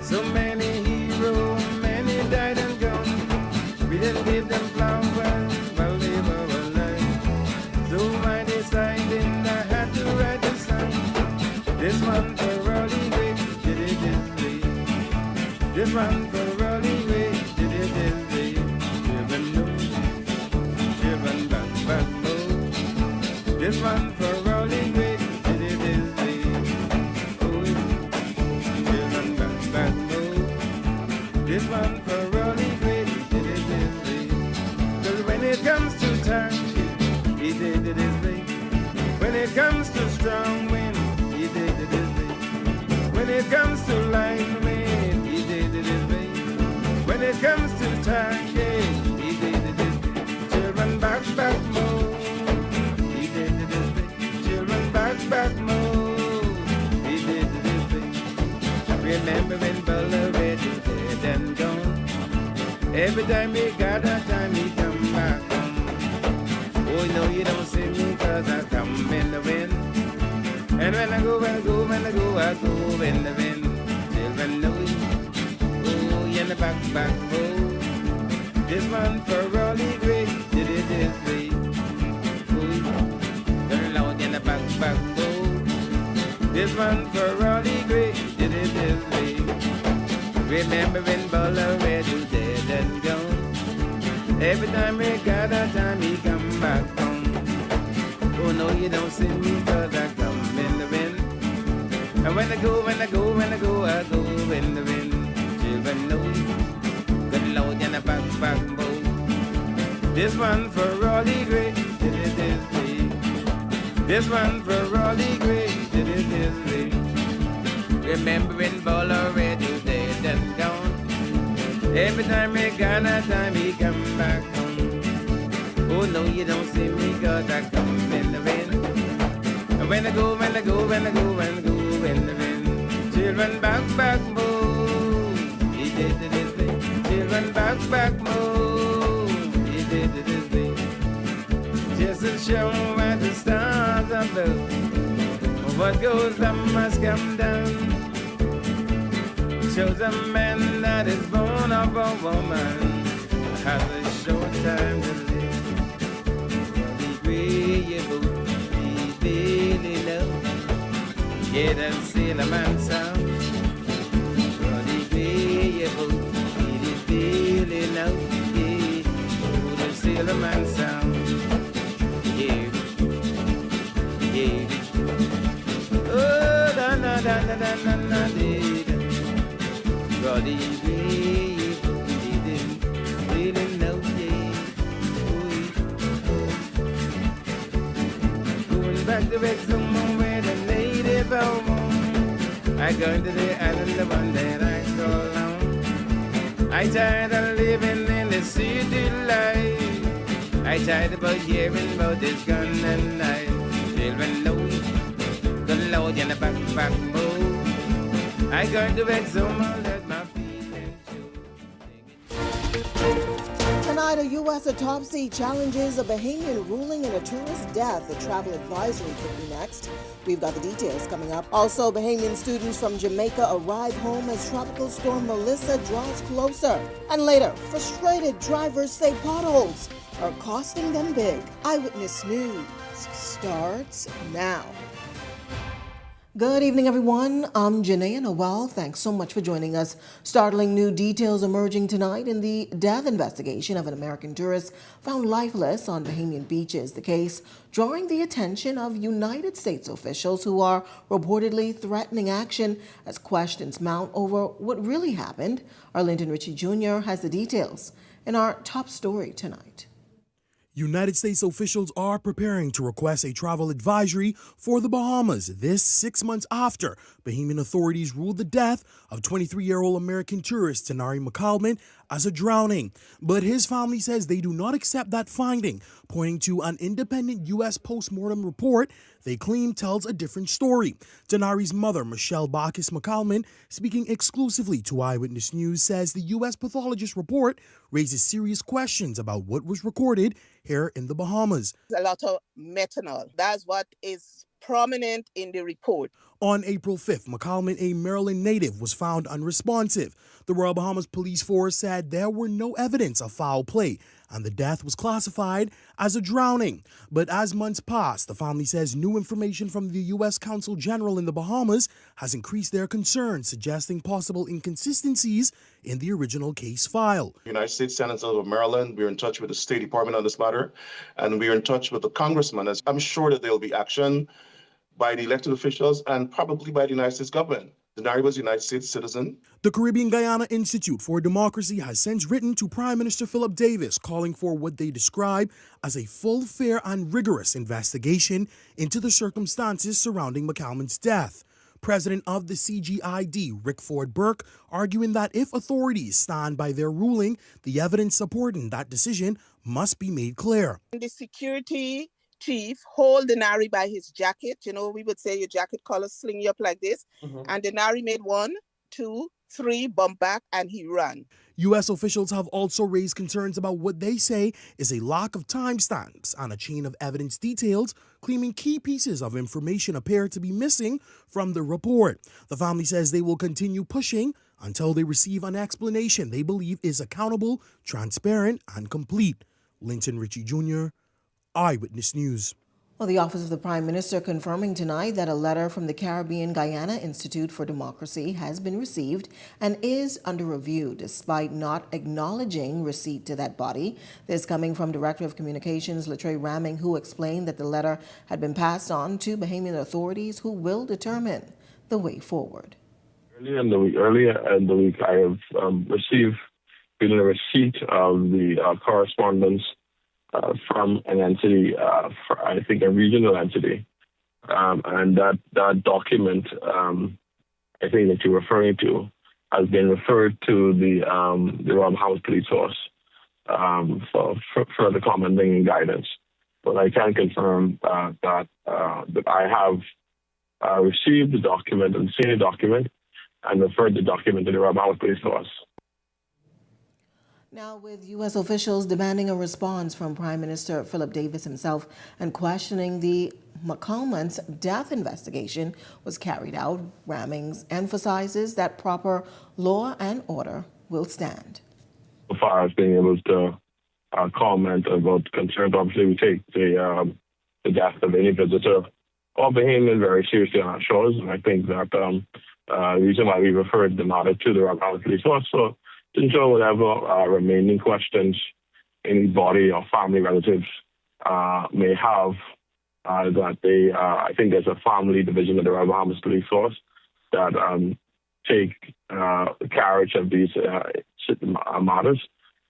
So many heroes, many died and gone. We didn't give them flowers while they were alive. So I decided I had to write a song. This one for Rolling Way, did it this way. This one for Rolling Way, did it this way. Children know, children back move. This one for Rolling Way, did it this way. Oh, children back move. This one for Rolling Way, did it this way. 'Cause when it comes to time, he did it this way. When it comes to strong wind, he did it this way. When it comes to light wind, he did it this way. When it comes to time, yeah, he did it this way. Children back move, he did it this way. Children back move, he did it this way. Remember when Bella Red is dead and gone? Every time he got a time, he come back home. Oh, no, you don't see me 'cause I come in the wind. And when I go, I go in the wind. Children know it. Oh, in the back, oh. This one for Rolly Gray, did it this way. Oh, turn loud in the back, oh. This one for Rolly Gray, did it this way. Remember when Buller Red was dead and gone? Every time we got a time, he come back home. Oh, no, you don't see me 'cause I come in the wind. And when I go, I go in the wind. Children know, good Lord, and a back bow. This one for Rolly Gray, did it this way. This one for Rolly Gray, did it this way. Remember when Buller Red was dead and gone? Every time we got a time, he come back home. Oh, no, you don't see me 'cause I come in the wind. And when I go in the wind. Children back move, he did it this way. Children back move, he did it this way. Just to show where the stars are blue. What goes up must come down. Shows a man that is born of a woman has a short time to live. The agreeable, he really loves. Get a sailor man sound. The agreeable, he really loves. Yeah, the sailor man sound. Yeah, yeah. Oh, da da da da da da da da. Roddy Gray, he didn't really know, yeah. Going back to Wrexham where the native home. I go to the island, the one that I call home. I tired of living in the city life. I tired about hearing about this gun and knife. Children know, the Lord in the back move. I go to Wrexham. Tonight, a U.S. autopsy challenges a Bahamian ruling in a tourist death. The travel advisory could be next. We've got the details coming up. Also, Bahamian students from Jamaica arrive home as Tropical Storm Melissa draws closer. And later, frustrated drivers say potholes are costing them big. Eyewitness News starts now. Good evening, everyone. I'm Janae Noel. Thanks so much for joining us. Startling new details emerging tonight in the death investigation of an American tourist found lifeless on Bahamian beaches. The case drawing the attention of United States officials who are reportedly threatening action as questions mount over what really happened. Arlington Ritchie Jr. has the details in our top story tonight. United States officials are preparing to request a travel advisory for the Bahamas. This 6 months after Bahamian authorities ruled the death of 23-year-old American tourist Tanari McCalman as a drowning. But his family says they do not accept that finding, pointing to an independent U.S. postmortem report they claim tells a different story. Tanari's mother, Michelle Bacchus McCalman, speaking exclusively to Eyewitness News, says the U.S. pathologist report raises serious questions about what was recorded here in the Bahamas. A lot of methanol. That's what is prominent in the report. On April 5th, McCalman, a Maryland native, was found unresponsive. The Royal Bahamas Police Force said there were no evidence of foul play, and the death was classified as a drowning. But as months passed, the family says new information from the U.S. Consul General in the Bahamas has increased their concerns, suggesting possible inconsistencies in the original case file. United States Senator of Maryland, we're in touch with the State Department on this matter, and we're in touch with the congressman. I'm sure that there will be action by the elected officials and probably by the United States government. Denari was a United States citizen. The Caribbean Guyana Institute for Democracy has since written to Prime Minister Philip Davis calling for what they describe as a full, fair, and rigorous investigation into the circumstances surrounding McCalman's death. President of the CGID, Rick Ford Burke, arguing that if authorities stand by their ruling, the evidence supporting that decision must be made clear. The security chief hold Denari by his jacket. You know, we would say your jacket collar, sling you up like this. And Denari made 1, 2, 3, bump back, and he ran. U.S. officials have also raised concerns about what they say is a lack of timestamps and a chain of evidence details, claiming key pieces of information appear to be missing from the report. The family says they will continue pushing until they receive an explanation they believe is accountable, transparent, and complete. Linton Ritchie Jr., Eyewitness News. Well, the Office of the Prime Minister confirming tonight that a letter from the Caribbean Guyana Institute for Democracy has been received and is under review, despite not acknowledging receipt to that body. This coming from Director of Communications Latrey Ramming, who explained that the letter had been passed on to Bahamian authorities who will determine the way forward. Earlier in the week, I have received a receipt of the correspondence from an entity, I think a regional entity, and that document, I think that you're referring to, has been referred to the Royal Bahamas Police Force for further commenting and guidance. But I can confirm that I have received the document and seen the document and referred the document to the Royal Bahamas Police Force. Now, with U.S. officials demanding a response from Prime Minister Philip Davis himself and questioning the McCalman's death investigation was carried out, Rammings emphasizes that proper law and order will stand. As far as being able to comment about concerns, obviously we take the death of any visitor or Bahamian very seriously on our shores, and I think that the reason why we referred the matter to the Royal Bahamas Police Force, so to ensure whatever remaining questions anybody or family relatives may have, that they, I think there's a family division of the Royal Bahamas Police Force that take carriage of these matters,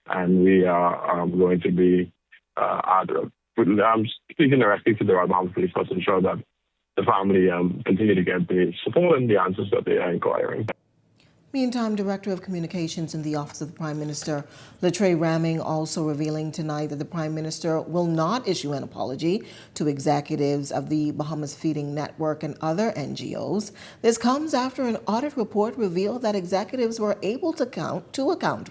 and we are going to be I'm speaking directly to the Royal Bahamas Police Force to ensure that the family continue to get the support and the answers that they are inquiring. Meantime, Director of Communications in the Office of the Prime Minister, Latrey Ramming, also revealing tonight that the Prime Minister will not issue an apology to executives of the Bahamas Feeding Network and other NGOs. This comes after an audit report revealed that executives were able to account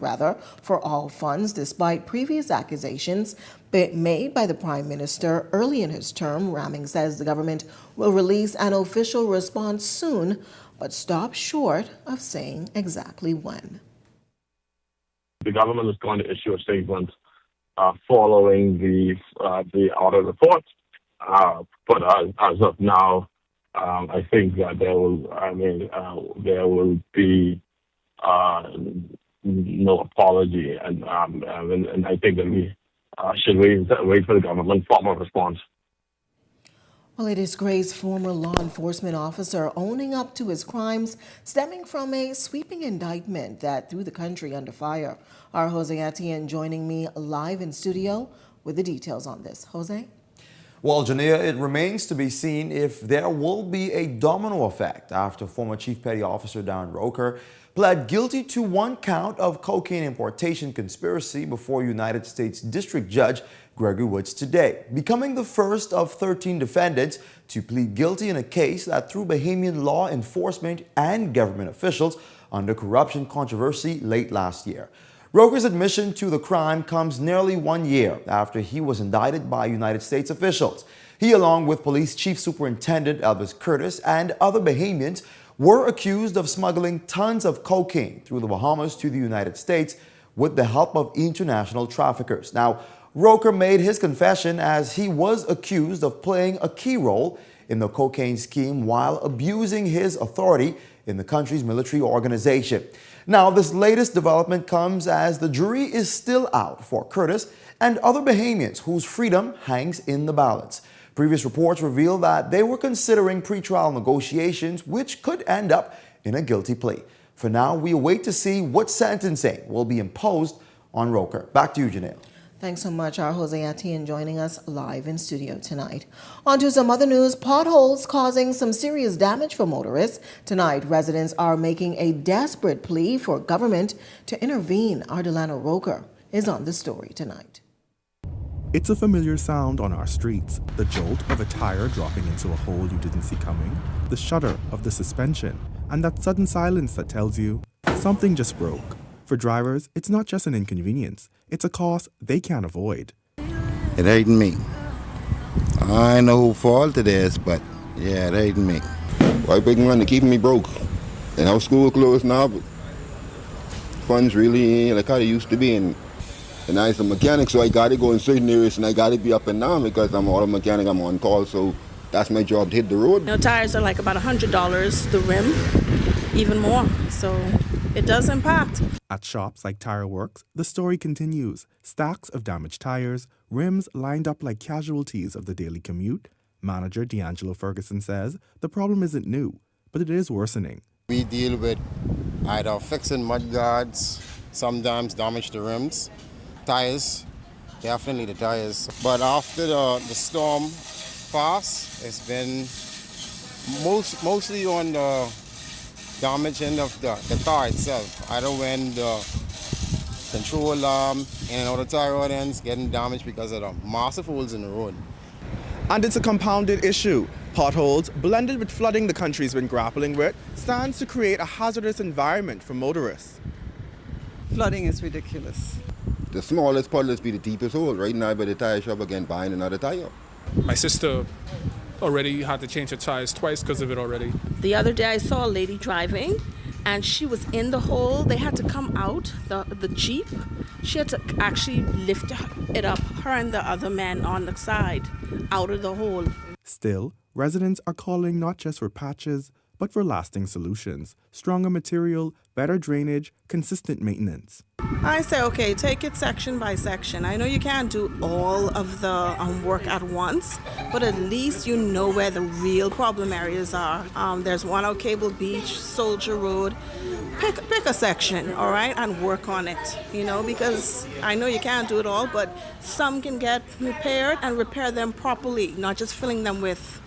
for all funds, despite previous accusations made by the Prime Minister early in his term. Ramming says the government will release an official response soon, but stopped short of saying exactly when. The government is going to issue a statement following the audit report, but as of now, I think that there will be no apology, and I think that we should wait for the government formal response. Well, it is Gray's former law enforcement officer owning up to his crimes stemming from a sweeping indictment that threw the country under fire. Our Jose Etienne joining me live in studio with the details on this. Jose? Well, Jania, it remains to be seen if there will be a domino effect after former Chief Petty Officer Darren Roker pled guilty to 1 count of cocaine importation conspiracy before United States District Judge Gregory Woods today, becoming the first of 13 defendants to plead guilty in a case that threw Bahamian law enforcement and government officials under corruption controversy late last year. Roker's admission to the crime comes nearly 1 year after he was indicted by United States officials. He, along with Police Chief Superintendent Elvis Curtis and other Bahamians, were accused of smuggling tons of cocaine through the Bahamas to the United States with the help of international traffickers. Now, Roker made his confession as he was accused of playing a key role in the cocaine scheme while abusing his authority in the country's military organization. Now, this latest development comes as the jury is still out for Curtis and other Bahamians whose freedom hangs in the balance. Previous reports reveal that they were considering pretrial negotiations, which could end up in a guilty plea. For now, we await to see what sentencing will be imposed on Roker. Back to you, Janelle. Thanks so much, our Jose Atienne, joining us live in studio tonight. On to some other news. Potholes causing some serious damage for motorists. Tonight, residents are making a desperate plea for government to intervene. Our Delano Roker is on the story tonight. It's a familiar sound on our streets. The jolt of a tire dropping into a hole you didn't see coming, the shudder of the suspension, and that sudden silence that tells you something just broke. For drivers, it's not just an inconvenience, it's a cost they can't avoid. It ain't me. I know who fault it is, but yeah, it ain't me. Why big run to keeping me broke? And our school closed now, but funds really ain't like how they used to be. And I was a mechanic, so I gotta go in certain areas and I gotta be up and down because I'm an auto mechanic, I'm on call, so that's my job to hit the road. You know, tires are like about $100, the rim, even more, so it does impact. At shops like Tire Works, the story continues. Stacks of damaged tires, rims lined up like casualties of the daily commute. Manager D'Angelo Ferguson says the problem isn't new, but it is worsening. We deal with either fixing mud guards, sometimes damage the rims, tires, definitely the tires. But after the storm passed, it's been mostly on the damaging of the car itself. Either when the control arm and another tire rod ends getting damaged because of the massive holes in the road. And it's a compounded issue. Potholes, blended with flooding the country's been grappling with, stands to create a hazardous environment for motorists. Flooding is ridiculous. The smallest puddles be the deepest hole. Right now by the tire shop again buying another tire. My sister already had to change her tires twice because of it already. The other day I saw a lady driving and she was in the hole. They had to come out, the Jeep. She had to actually lift it up, her and the other man on the side, out of the hole. Still, residents are calling not just for patches, but for lasting solutions. Stronger material, better drainage, consistent maintenance. I say, okay, take it section by section. I know you can't do all of the work at once, but at least you know where the real problem areas are. There's one out Cable Beach, Soldier Road. Pick a section, all right, and work on it, because I know you can't do it all, but some can get repaired and repair them properly, not just filling them with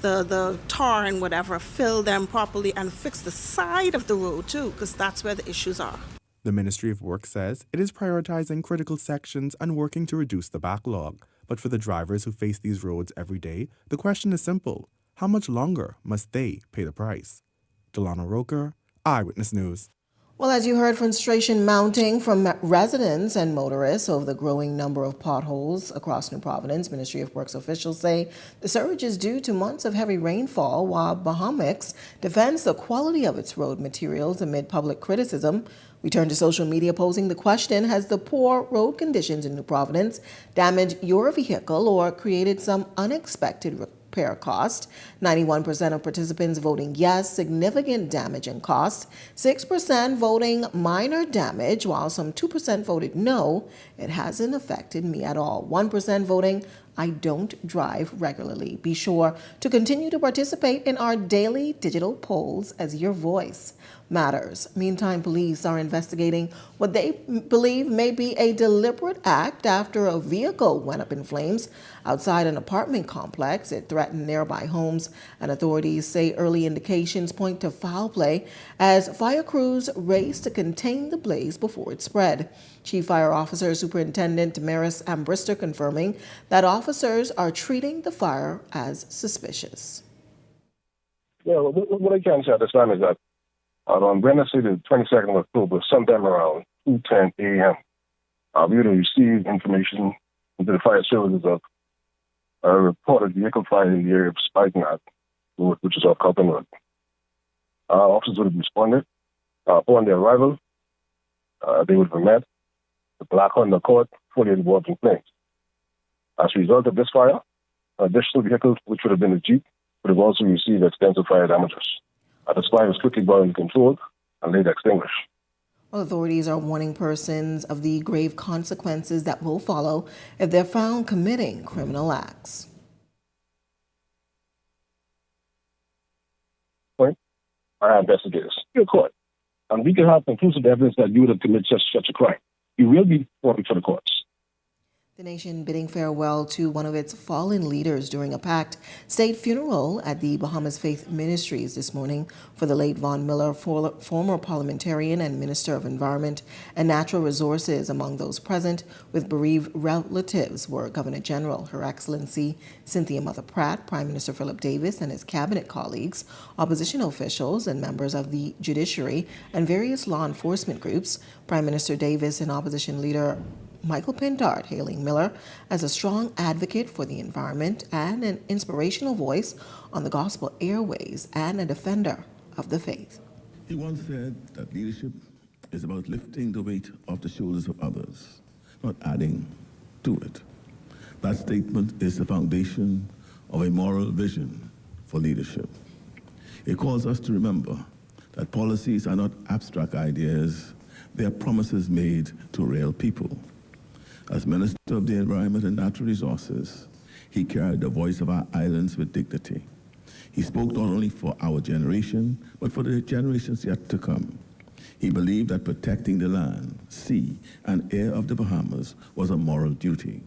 the tar and whatever. Fill them properly and fix the side of the road too, because that's where the issues are. The Ministry of Work says it is prioritizing critical sections and working to reduce the backlog. But for the drivers who face these roads every day, the question is simple. How much longer must they pay the price? Delano Roker, Eyewitness News. Well, as you heard, frustration mounting from residents and motorists over the growing number of potholes across New Providence. Ministry of Works officials say the surge is due to months of heavy rainfall, while Bahamas defends the quality of its road materials amid public criticism. We turn to social media posing the question, has the poor road conditions in New Providence damaged your vehicle or created some unexpected repair cost? 91% of participants voting yes, significant damage and cost. 6% voting minor damage, while some 2% voted no, it hasn't affected me at all. 1% voting I don't drive regularly. Be sure to continue to participate in our daily digital polls as your voice matters. Meantime, police are investigating what they believe may be a deliberate act after a vehicle went up in flames outside an apartment complex. It threatened nearby homes, and authorities say early indications point to foul play as fire crews race to contain the blaze before it spread. Chief Fire Officer Superintendent Damaris Ambrister confirming that officers are treating the fire as suspicious. Yeah, what I can say at this time is that On Wednesday, the 22nd of October, sometime around 2:10 a.m., we would have received information into the fire services of a reported vehicle fire in the area of Spikenard, which is off Cotton Road. Officers would have responded. Upon their arrival, they would have met the Black Honda Accord, fully involved in flames. As a result of this fire, additional vehicles, which would have been a Jeep, would have also received extensive fire damages. This fire was quickly brought into control and later extinguished. Well, authorities are warning persons of the grave consequences that will follow if they're found committing criminal acts. Our investigators, you're caught, and we can have conclusive evidence that you would have committed such a crime. You will be brought before the courts. The nation bidding farewell to one of its fallen leaders during a packed state funeral at the Bahamas Faith Ministries this morning for the late Von Miller, former parliamentarian and Minister of Environment and Natural Resources. Among those present with bereaved relatives were Governor General, Her Excellency Cynthia Mother Pratt, Prime Minister Philip Davis and his cabinet colleagues, opposition officials and members of the judiciary and various law enforcement groups. Prime Minister Davis and opposition leader Michael Pintard hailing Miller as a strong advocate for the environment and an inspirational voice on the gospel airways and a defender of the faith. He once said that leadership is about lifting the weight off the shoulders of others, not adding to it. That statement is the foundation of a moral vision for leadership. It calls us to remember that policies are not abstract ideas, they are promises made to real people. As Minister of the Environment and Natural Resources, he carried the voice of our islands with dignity. He spoke not only for our generation, but for the generations yet to come. He believed that protecting the land, sea, and air of the Bahamas was a moral duty.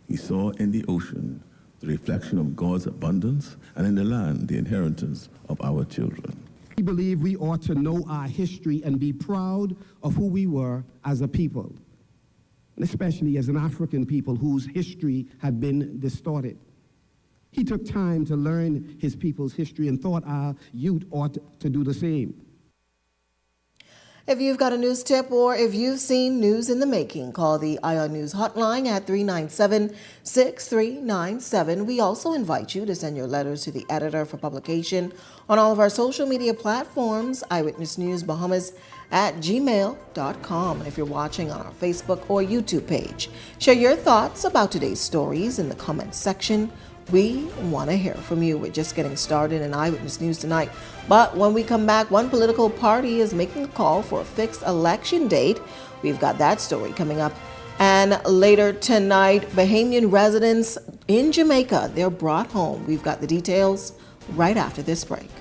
He saw in the ocean the reflection of God's abundance, and in the land the inheritance of our children. We believe we ought to know our history and be proud of who we were as a people, especially as an African people whose history had been distorted. He took time to learn his people's history and thought our youth ought to do the same. If you've got a news tip or if you've seen news in the making, call the ION News hotline at 397-6397. We also invite you to send your letters to the editor for publication on all of our social media platforms, Eyewitness News Bahamas @gmail.com. And if you're watching on our Facebook or YouTube page, share your thoughts about today's stories in the comments section. We want to hear from you. We're just getting started in Eyewitness News tonight. But when we come back, one political party is making a call for a fixed election date. We've got that story coming up. And later tonight, Bahamian residents in Jamaica, they're brought home. We've got the details right after this break.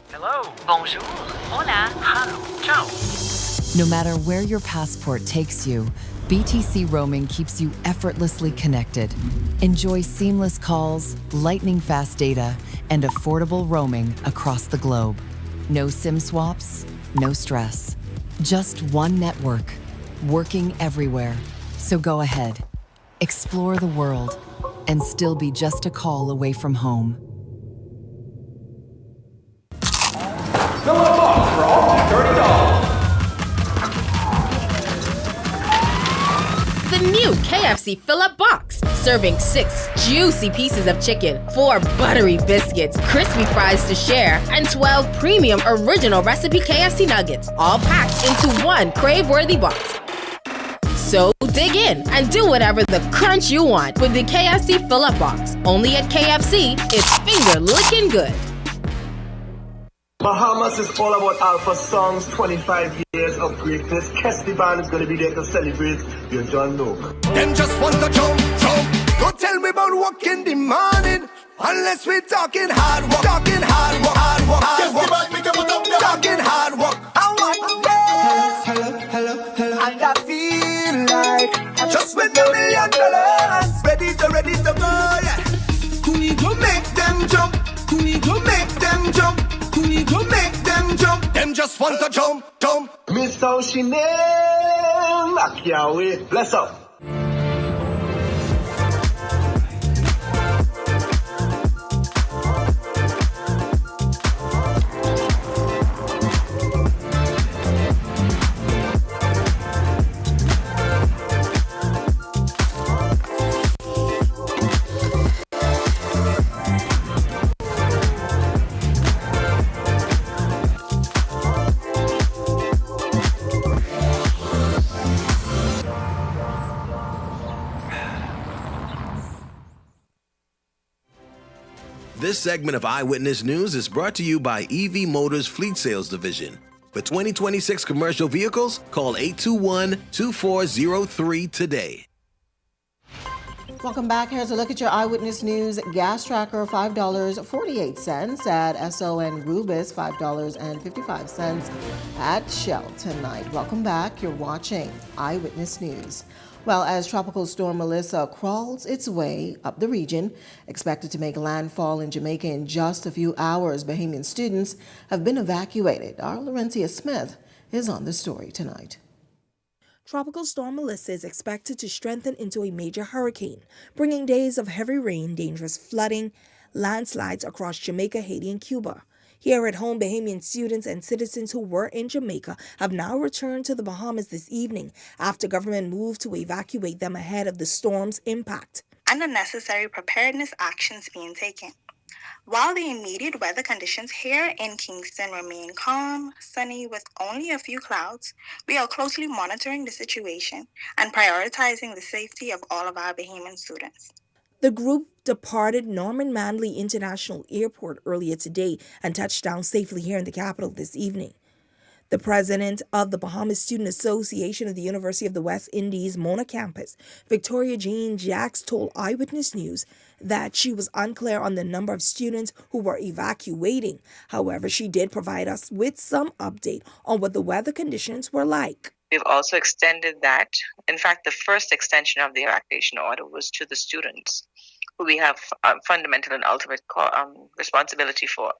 Hello, bonjour, hola, hello, ciao. No matter where your passport takes you, BTC roaming keeps you effortlessly connected. Enjoy seamless calls, lightning-fast data, and affordable roaming across the globe. No SIM swaps, no stress. Just one network, working everywhere. So go ahead, explore the world, and still be just a call away from home. Fill up box for all $30. The new KFC fill-up box, serving 6 juicy pieces of chicken, 4 buttery biscuits, crispy fries to share, and 12 premium original recipe KFC nuggets, all packed into one crave-worthy box. So dig in and do whatever the crunch you want with the KFC fill-up box. Only at KFC, it's finger-licking good. Bahamas is all about Alpha Songs, 25 years of greatness. Kesty Band is going to be there to celebrate. You don't know. Them just want to jump. Don't tell me about work in the morning, unless we're talking hard work. Talking hard work. Talking hard work. Hello. And I feel like I just win $1 million. Ready to go, yeah. We go make them jump. We go make them jump. We go make them jump. Them just want to jump. Miss Ocean, back your way. Bless up. This segment of Eyewitness News is brought to you by EV Motors Fleet Sales Division. For 2026 commercial vehicles, call 821-2403 today. Welcome back. Here's a look at your Eyewitness News gas tracker, $5.48 at Esso and Rubis, $5.55 at Shell tonight. Welcome back. You're watching Eyewitness News. Well, as Tropical Storm Melissa crawls its way up the region, expected to make landfall in Jamaica in just a few hours, Bahamian students have been evacuated. Our Laurentia Smith is on the story tonight. Tropical Storm Melissa is expected to strengthen into a major hurricane, bringing days of heavy rain, dangerous flooding, landslides across Jamaica, Haiti, and Cuba. Here at home, Bahamian students and citizens who were in Jamaica have now returned to the Bahamas this evening after government moved to evacuate them ahead of the storm's impact. And the necessary preparedness actions being taken. While the immediate weather conditions here in Kingston remain calm, sunny with only a few clouds, we are closely monitoring the situation and prioritizing the safety of all of our Bahamian students. The group departed Norman Manley International Airport earlier today and touched down safely here in the capital this evening. The president of the Bahamas Student Association of the University of the West Indies Mona campus, Victoria Jean Jacks, told Eyewitness News that she was unclear on the number of students who were evacuating. However, she did provide us with some update on what the weather conditions were like. We've also extended that. In fact, the first extension of the evacuation order was to the students, who we have fundamental and ultimate responsibility for.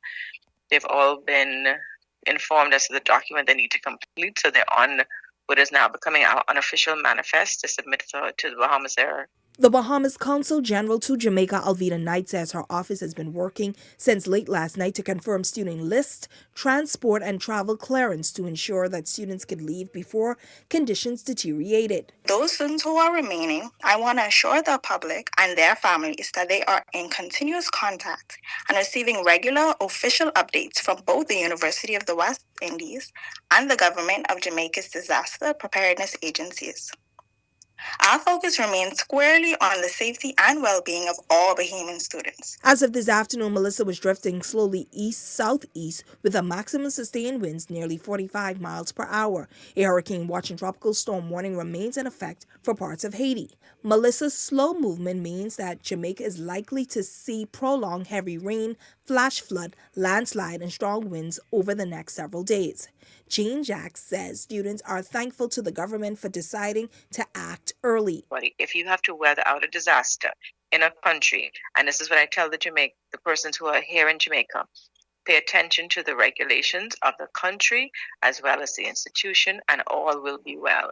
They've all been informed as to the document they need to complete, so they're on what is now becoming our unofficial manifest to submit to the Bahamas Air. The Bahamas Consul General to Jamaica, Alveda Knight, says her office has been working since late last night to confirm student list, transport, and travel clearance to ensure that students could leave before conditions deteriorated. Those students who are remaining, I want to assure the public and their families that they are in continuous contact and receiving regular official updates from both the University of the West Indies and the government of Jamaica's disaster preparedness agencies. Our focus remains squarely on the safety and well-being of all Bahamian students. As of this afternoon, Melissa was drifting slowly east-southeast with a maximum sustained winds nearly 45 miles per hour. A hurricane watch and tropical storm warning remains in effect for parts of Haiti. Melissa's slow movement means that Jamaica is likely to see prolonged heavy rain, flash flood, landslide, and strong winds over the next several days. Jean Jacks says students are thankful to the government for deciding to act early. If you have to weather out a disaster in a country, and this is what I tell the persons who are here in Jamaica, pay attention to the regulations of the country as well as the institution, and all will be well.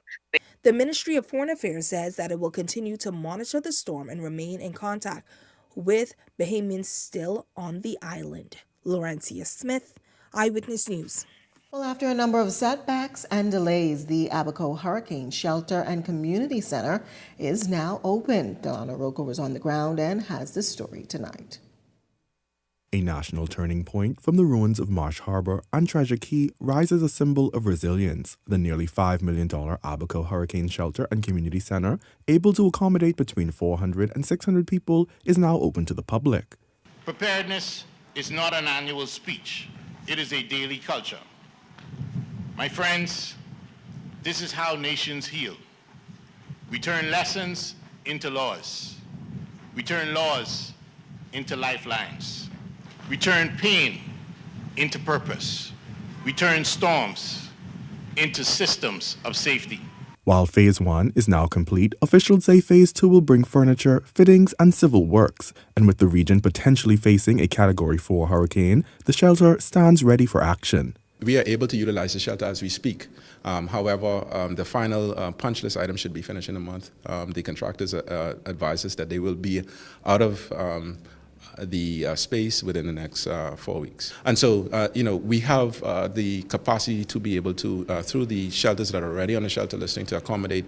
The Ministry of Foreign Affairs says that it will continue to monitor the storm and remain in contact with Bahamians still on the island. Laurentia Smith, Eyewitness News. Well, after a number of setbacks and delays, the Abaco Hurricane Shelter and Community Center is now open. Delana Rocco was on the ground and has the story tonight. A national turning point from the ruins of Marsh Harbor and Treasure Key rises a symbol of resilience. The nearly $5 million Abaco Hurricane Shelter and Community Center, able to accommodate between 400 and 600 people, is now open to the public. Preparedness is not an annual speech. It is a daily culture. My friends, this is how nations heal. We turn lessons into laws. We turn laws into lifelines. We turn pain into purpose. We turn storms into systems of safety. While Phase 1 is now complete, officials say Phase 2 will bring furniture, fittings, and civil works. And with the region potentially facing a Category 4 hurricane, the shelter stands ready for action. We are able to utilize the shelter as we speak. However, the final punch list item should be finished in a month. The contractors advise us that they will be out of the space within the next 4 weeks. And so, we have the capacity to be able to, through the shelters that are already on the shelter listing, to accommodate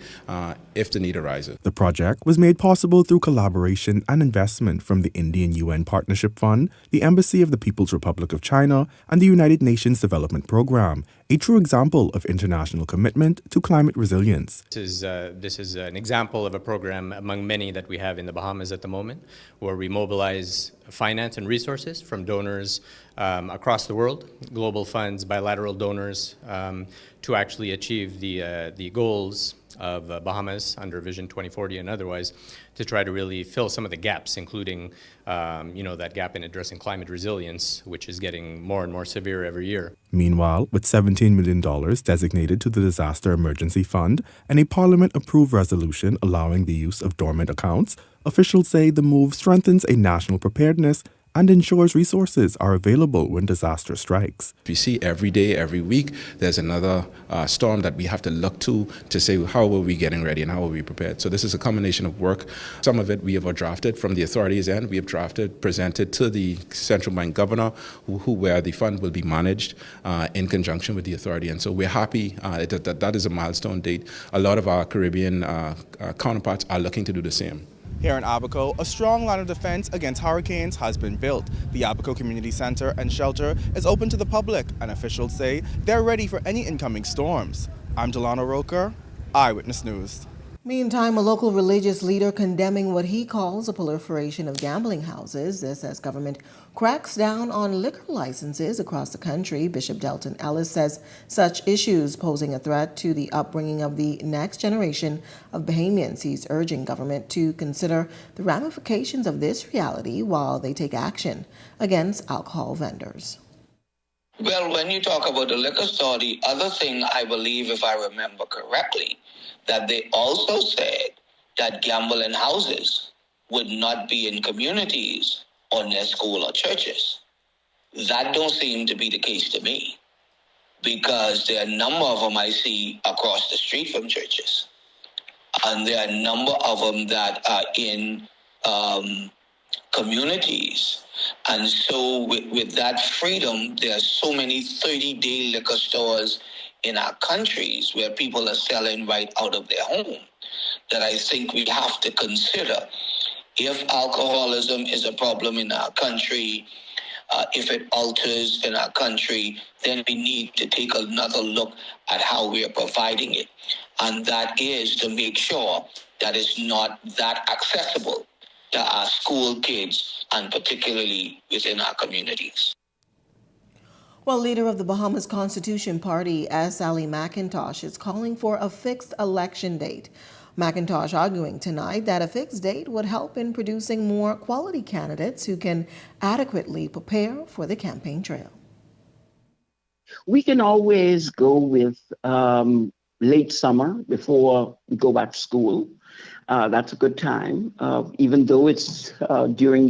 if the need arises. The project was made possible through collaboration and investment from the Indian UN Partnership Fund, the Embassy of the People's Republic of China, and the United Nations Development Program. a true example of international commitment to climate resilience. This is an example of a program among many that we have in the Bahamas at the moment, where we mobilize finance and resources from donors across the world, global funds, bilateral donors, to actually achieve the goals of Bahamas under Vision 2040 and otherwise, to try to really fill some of the gaps, including that gap in addressing climate resilience, which is getting more and more severe every year. Meanwhile, with $17 million designated to the Disaster Emergency Fund and a Parliament-approved resolution allowing the use of dormant accounts, officials say the move strengthens a national preparedness and ensures resources are available when disaster strikes. We see every day, every week, there's another storm that we have to look to say how are we getting ready and how are we prepared. So this is a combination of work. Some of it we have drafted from the authorities' end. We have drafted, presented to the central bank governor, where the fund will be managed in conjunction with the authority. And so we're happy that is a milestone date. A lot of our Caribbean counterparts are looking to do the same. Here in Abaco, a strong line of defense against hurricanes has been built. The Abaco Community Center and Shelter is open to the public, and officials say they're ready for any incoming storms. I'm Delano Roker, Eyewitness News. Meantime, a local religious leader condemning what he calls a proliferation of gambling houses. This as government cracks down on liquor licenses across the country. Bishop Delton Ellis says such issues posing a threat to the upbringing of the next generation of Bahamians. He's urging government to consider the ramifications of this reality while they take action against alcohol vendors. Well, when you talk about the liquor store, the other thing I believe, if I remember correctly, that they also said that gambling houses would not be in communities or near school or churches. That don't seem to be the case to me, because there are a number of them I see across the street from churches. And there are a number of them that are in communities. And so with that freedom, there are so many 30-day liquor stores in our countries where people are selling right out of their home that I think we have to consider. If alcoholism is a problem in our country, if it alters in our country, then we need to take another look at how we are providing it. And that is to make sure that it's not that accessible to our school kids, and particularly within our communities. Well, leader of the Bahamas Constitution Party, S. Ali McIntosh, is calling for a fixed election date. McIntosh arguing tonight that a fixed date would help in producing more quality candidates who can adequately prepare for the campaign trail. We can always go with late summer before we go back to school. That's a good time, even though it's during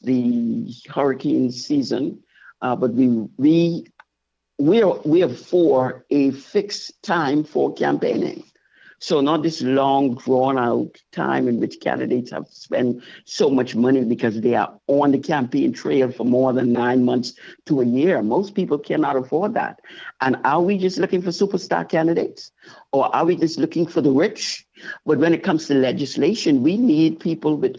the hurricane season. But we are for a fixed time for campaigning. So not this long, drawn-out time in which candidates have to spend so much money because they are on the campaign trail for more than 9 months to a year. Most people cannot afford that. And are we just looking for superstar candidates? Or are we just looking for the rich? But when it comes to legislation, we need people with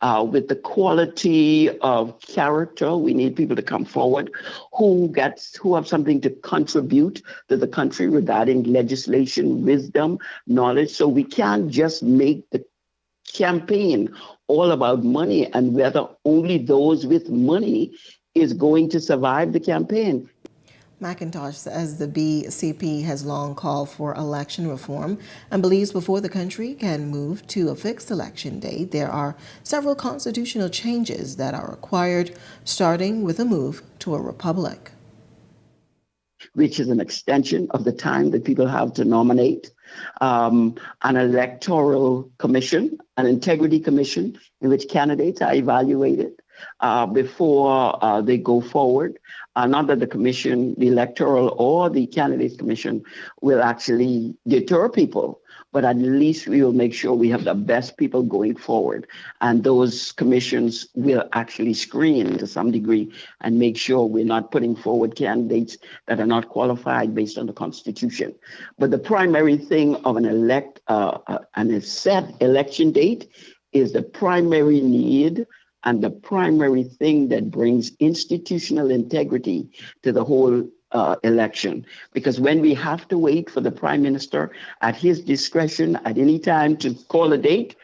the quality of character. We need people to come forward who have something to contribute to the country regarding legislation, wisdom, knowledge. So we can't just make the campaign all about money and whether only those with money is going to survive the campaign. McIntosh says the BCP has long called for election reform and believes before the country can move to a fixed election date, there are several constitutional changes that are required, starting with a move to a republic. Which is an extension of the time that people have to nominate, an electoral commission, an integrity commission in which candidates are evaluated before they go forward. Not that the commission, the electoral or the candidates commission will actually deter people, but at least we will make sure we have the best people going forward. And those commissions will actually screen to some degree and make sure we're not putting forward candidates that are not qualified based on the Constitution. But the primary thing of a set election date is the primary need and the primary thing that brings institutional integrity to the whole election, because when we have to wait for the prime minister at his discretion at any time to call a date,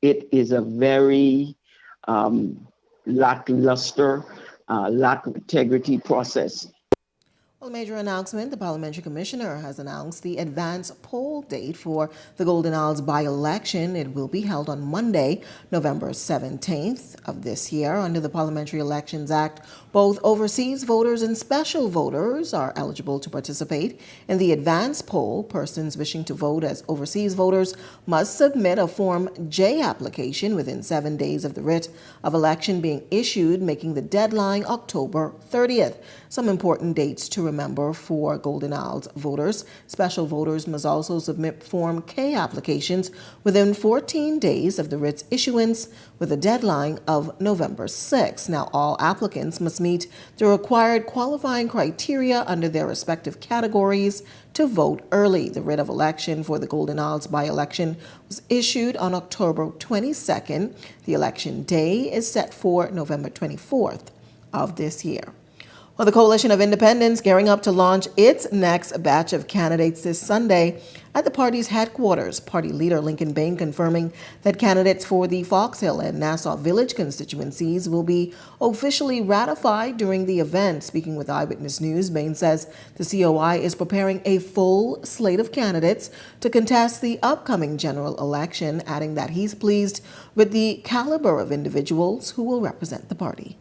it is a very lackluster, lack of integrity process. Well, a major announcement. The parliamentary commissioner has announced the advance poll date for the Golden Isles by-election. It will be held on Monday, November 17th of this year. Under the Parliamentary Elections Act, both overseas voters and special voters are eligible to participate in the advance poll. Persons wishing to vote as overseas voters must submit a Form J application within 7 days of the writ of election being issued, making the deadline October 30th. Some important dates to remember for Golden Isles voters. Special voters must also submit Form K applications within 14 days of the writ's issuance, with a deadline of November 6. Now, all applicants must meet the required qualifying criteria under their respective categories to vote early. The writ of election for the Golden Isles by-election was issued on October 22nd. The election day is set for November 24th of this year. Well, the Coalition of Independents gearing up to launch its next batch of candidates this Sunday at the party's headquarters. Party leader Lincoln Bain confirming that candidates for the Fox Hill and Nassau Village constituencies will be officially ratified during the event. Speaking with Eyewitness News, Bain says the COI is preparing a full slate of candidates to contest the upcoming general election, adding that he's pleased with the caliber of individuals who will represent the party.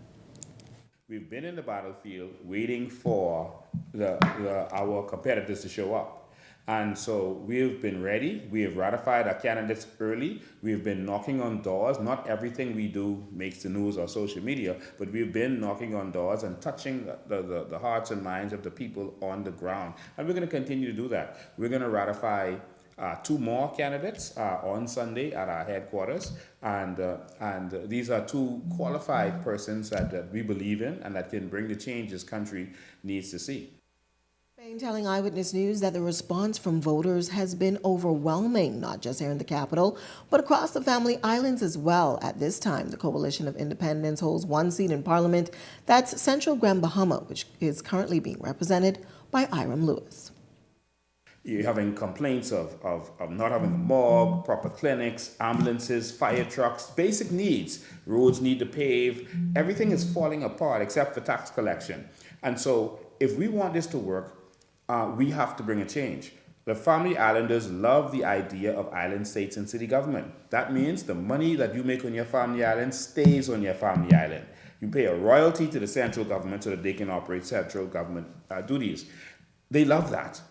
We've been in the battlefield waiting for our competitors to show up. And so we've been ready. We have ratified our candidates early. We've been knocking on doors. Not everything we do makes the news or social media, but we've been knocking on doors and touching the hearts and minds of the people on the ground. And we're going to continue to do that. We're going to ratify 2 more candidates on Sunday at our headquarters, and these are 2 qualified persons that we believe in and that can bring the change this country needs to see. Bain telling Eyewitness News that the response from voters has been overwhelming, not just here in the capital, but across the Family Islands as well. At this time, the Coalition of Independents holds 1 seat in Parliament. That's Central Grand Bahama, which is currently being represented by Iram Lewis. You're having complaints of not having a morgue, proper clinics, ambulances, fire trucks, basic needs. Roads need to pave. Everything is falling apart except for tax collection. And so if we want this to work, we have to bring a change. The Family Islanders love the idea of island states and city government. That means the money that you make on your family island stays on your family island. You pay a royalty to the central government so that they can operate central government duties. They love that.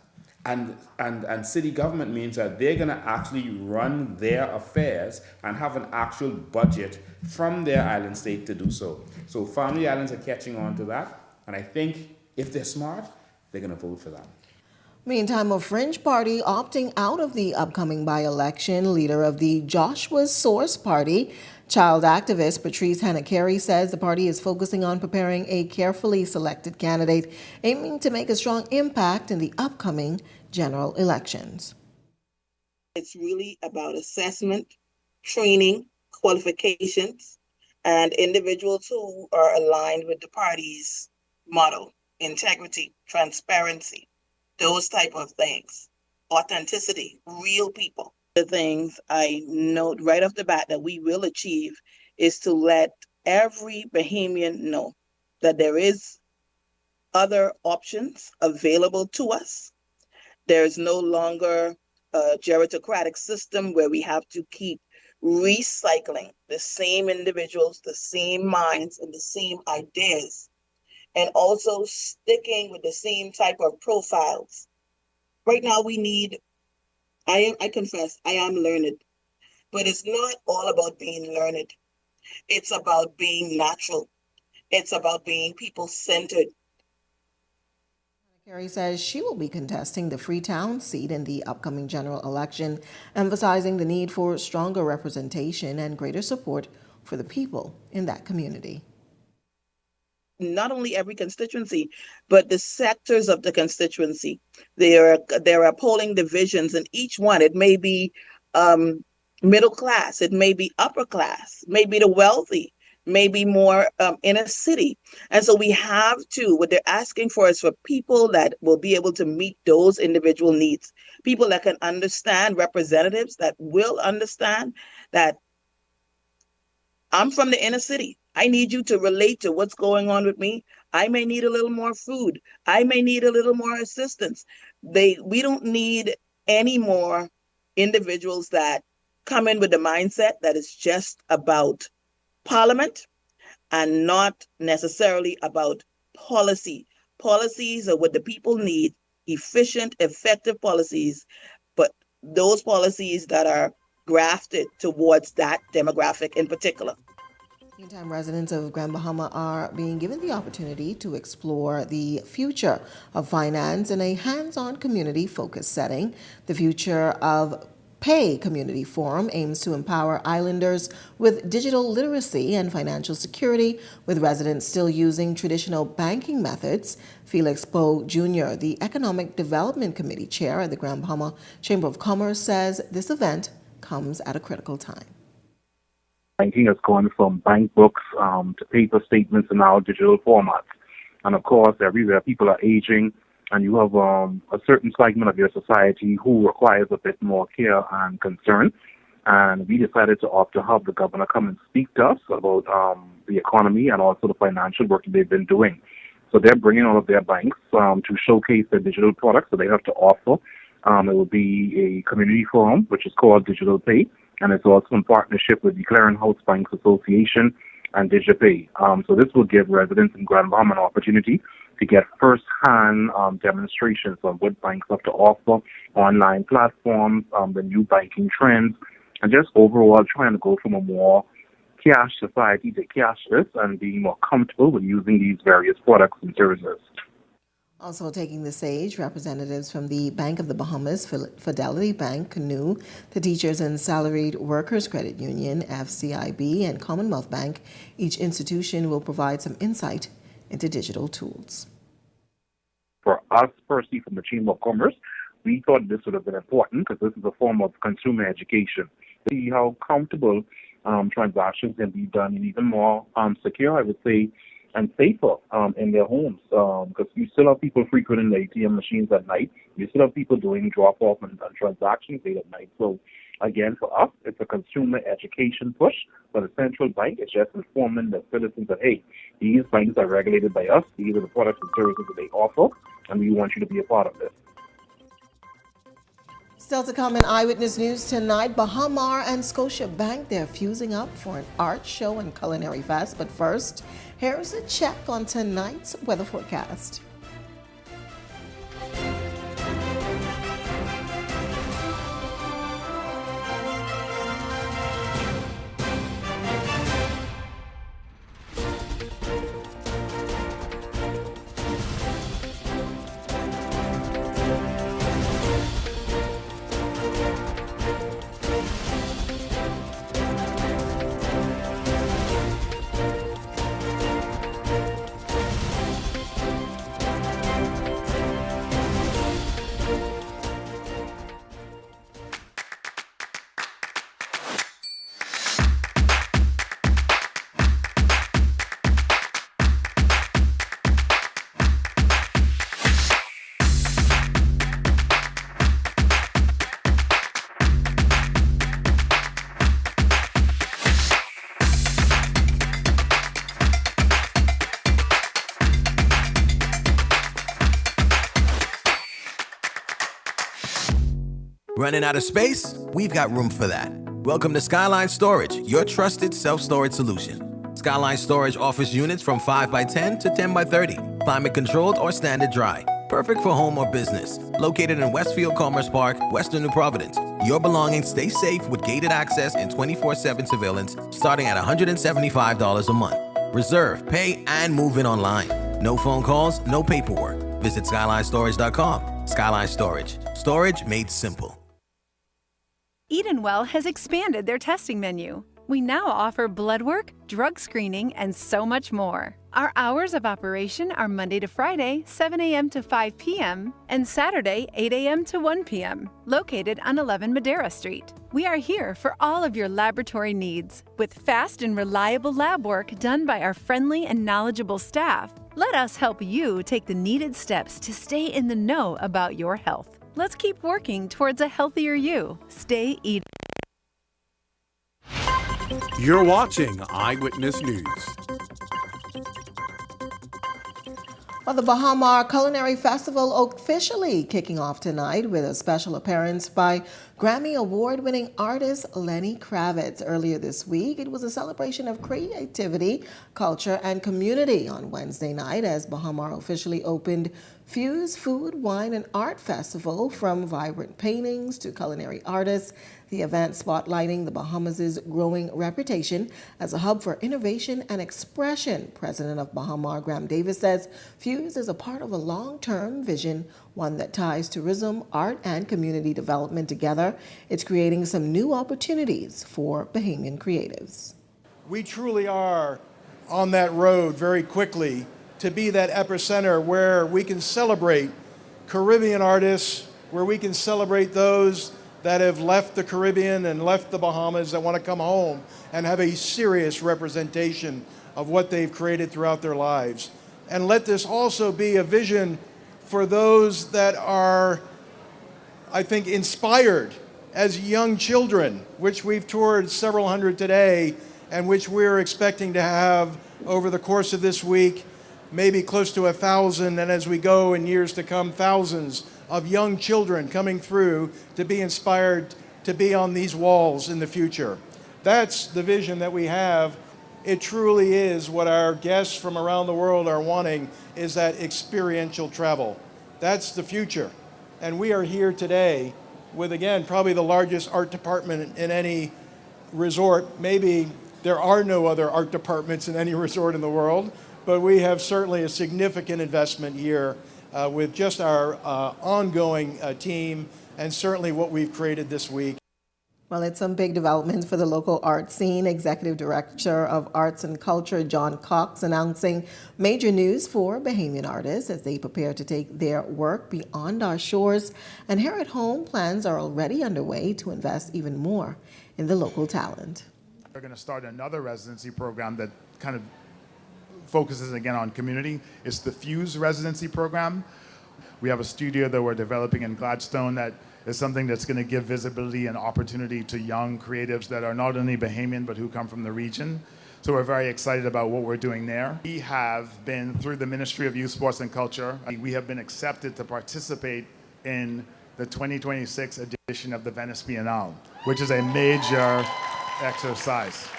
And city government means that they're going to actually run their affairs and have an actual budget from their island state to do so. So Family Islands are catching on to that, and I think if they're smart, they're going to vote for that. Meantime, a fringe party opting out of the upcoming by-election. Leader of the Joshua's Source Party, child activist Patrice Hanna-Carey, says the party is focusing on preparing a carefully selected candidate aiming to make a strong impact in the upcoming general elections. It's really about assessment, training, qualifications, and individuals who are aligned with the party's motto: integrity, transparency, those type of things, authenticity, real people. The things I note right off the bat that we will achieve is to let every Bahamian know that there is other options available to us. There's no longer a gerontocratic system where we have to keep recycling the same individuals, the same minds, and the same ideas, and also sticking with the same type of profiles. Right now we need, I confess, I am learned, but it's not all about being learned. It's about being natural. It's about being people-centered. Carey says she will be contesting the Freetown seat in the upcoming general election, emphasizing the need for stronger representation and greater support for the people in that community. Not only every constituency, but the sectors of the constituency. There are polling divisions in each one. It may be middle class, it may be upper class, maybe the wealthy, maybe more inner city. And so we have to, what they're asking for is for people that will be able to meet those individual needs, people that can understand, representatives that will understand that I'm from the inner city. I need you to relate to what's going on with me. I may need a little more food. I may need a little more assistance. We don't need any more individuals that come in with the mindset that it's just about Parliament and not necessarily about policy. Policies are what the people need, efficient, effective policies, but those policies that are grafted towards that demographic in particular. Meantime, residents of Grand Bahama are being given the opportunity to explore the future of finance in a hands-on community-focused setting. The Future of Pay Community Forum aims to empower islanders with digital literacy and financial security, with residents still using traditional banking methods. Felix Poe Jr., the Economic Development Committee chair at the Grand Bahama Chamber of Commerce, says this event comes at a critical time. Banking has gone from bank books to paper statements and now digital formats. And of course, everywhere people are aging, and you have a certain segment of your society who requires a bit more care and concern. And we decided to opt to have the governor come and speak to us about the economy and also the financial work that they've been doing. So they're bringing all of their banks to showcase their digital products that they have to offer. It will be a community forum, which is called Digital Pay, and it's also in partnership with the Clearinghouse Banks Association and DigiPay. So this will give residents in Grand Bahama an opportunity to get first-hand demonstrations of what banks have to offer, online platforms, the new banking trends, and just overall trying to go from a more cash society to cashless and being more comfortable with using these various products and services. Also taking the stage, representatives from the Bank of the Bahamas, Fidelity Bank, Canoe, the Teachers and Salaried Workers Credit Union, FCIB, and Commonwealth Bank. Each institution will provide some insight into digital tools. For us, personally, from the Chamber of Commerce, we thought this would have been important because this is a form of consumer education. See how comfortable transactions can be done and even more secure, I would say, and safer in their homes, because you still have people frequenting the ATM machines at night. You still have people doing drop-off and transactions late at night. So, again, for us, it's a consumer education push. For the central bank, it's just informing the citizens that, hey, these banks are regulated by us. These are the products and services that they offer, and we want you to be a part of this. Still to come in Eyewitness News tonight, Bahamar and Scotia Bank, they're fusing up for an art show and culinary fest. But first, here's a check on tonight's weather forecast. Running out of space? We've got room for that. Welcome to Skyline Storage, your trusted self-storage solution. Skyline Storage offers units from 5x10 to 10x30, climate controlled or standard dry. Perfect for home or business. Located in Westfield Commerce Park, Western New Providence. Your belongings stay safe with gated access and 24/7 surveillance starting at $175 a month. Reserve, pay, and move in online. No phone calls, no paperwork. Visit SkylineStorage.com. Skyline Storage. Storage made simple. Edenwell has expanded their testing menu. We now offer blood work, drug screening, and so much more. Our hours of operation are Monday to Friday, 7 a.m. to 5 p.m., and Saturday, 8 a.m. to 1 p.m., located on 11 Madera Street. We are here for all of your laboratory needs, with fast and reliable lab work done by our friendly and knowledgeable staff. Let us help you take the needed steps to stay in the know about your health. Let's keep working towards a healthier you. Stay eating. You're watching Eyewitness News. Well, the Bahamas Culinary Festival officially kicking off tonight with a special appearance by Grammy Award-winning artist Lenny Kravitz. Earlier this week, it was a celebration of creativity, culture, and community on Wednesday night as Bahamas officially opened Fuse Food, Wine, and Art Festival. From vibrant paintings to culinary artists, the event spotlighting the Bahamas' growing reputation as a hub for innovation and expression. President of Bahamas, Graham Davis, says Fuse is a part of a long-term vision, one that ties tourism, art, and community development together. It's creating some new opportunities for Bahamian creatives. We truly are on that road very quickly to be that epicenter where we can celebrate Caribbean artists, where we can celebrate those that have left the Caribbean and left the Bahamas that want to come home and have a serious representation of what they've created throughout their lives. And let this also be a vision for those that are, I think, inspired as young children, which we've toured several hundred today and which we're expecting to have over the course of this week, maybe close to 1,000, and as we go in years to come, thousands of young children coming through to be inspired to be on these walls in the future. That's the vision that we have. It truly is what our guests from around the world are wanting, is that experiential travel. That's the future. And we are here today with, again, probably the largest art department in any resort. Maybe there are no other art departments in any resort in the world, but we have certainly a significant investment here with just our ongoing team and certainly what we've created this week. Well, it's some big developments for the local art scene. Executive Director of Arts and Culture, John Cox, announcing major news for Bahamian artists as they prepare to take their work beyond our shores. And here at home, plans are already underway to invest even more in the local talent. We're going to start another residency program that kind of focuses again on community. It's the Fuse residency program. We have a studio that we're developing in Gladstone that is something that's going to give visibility and opportunity to young creatives that are not only Bahamian but who come from the region. So we're very excited about what we're doing there. We have been, through the Ministry of Youth, Sports and Culture, we have been accepted to participate in the 2026 edition of the Venice Biennale, which is a major exercise.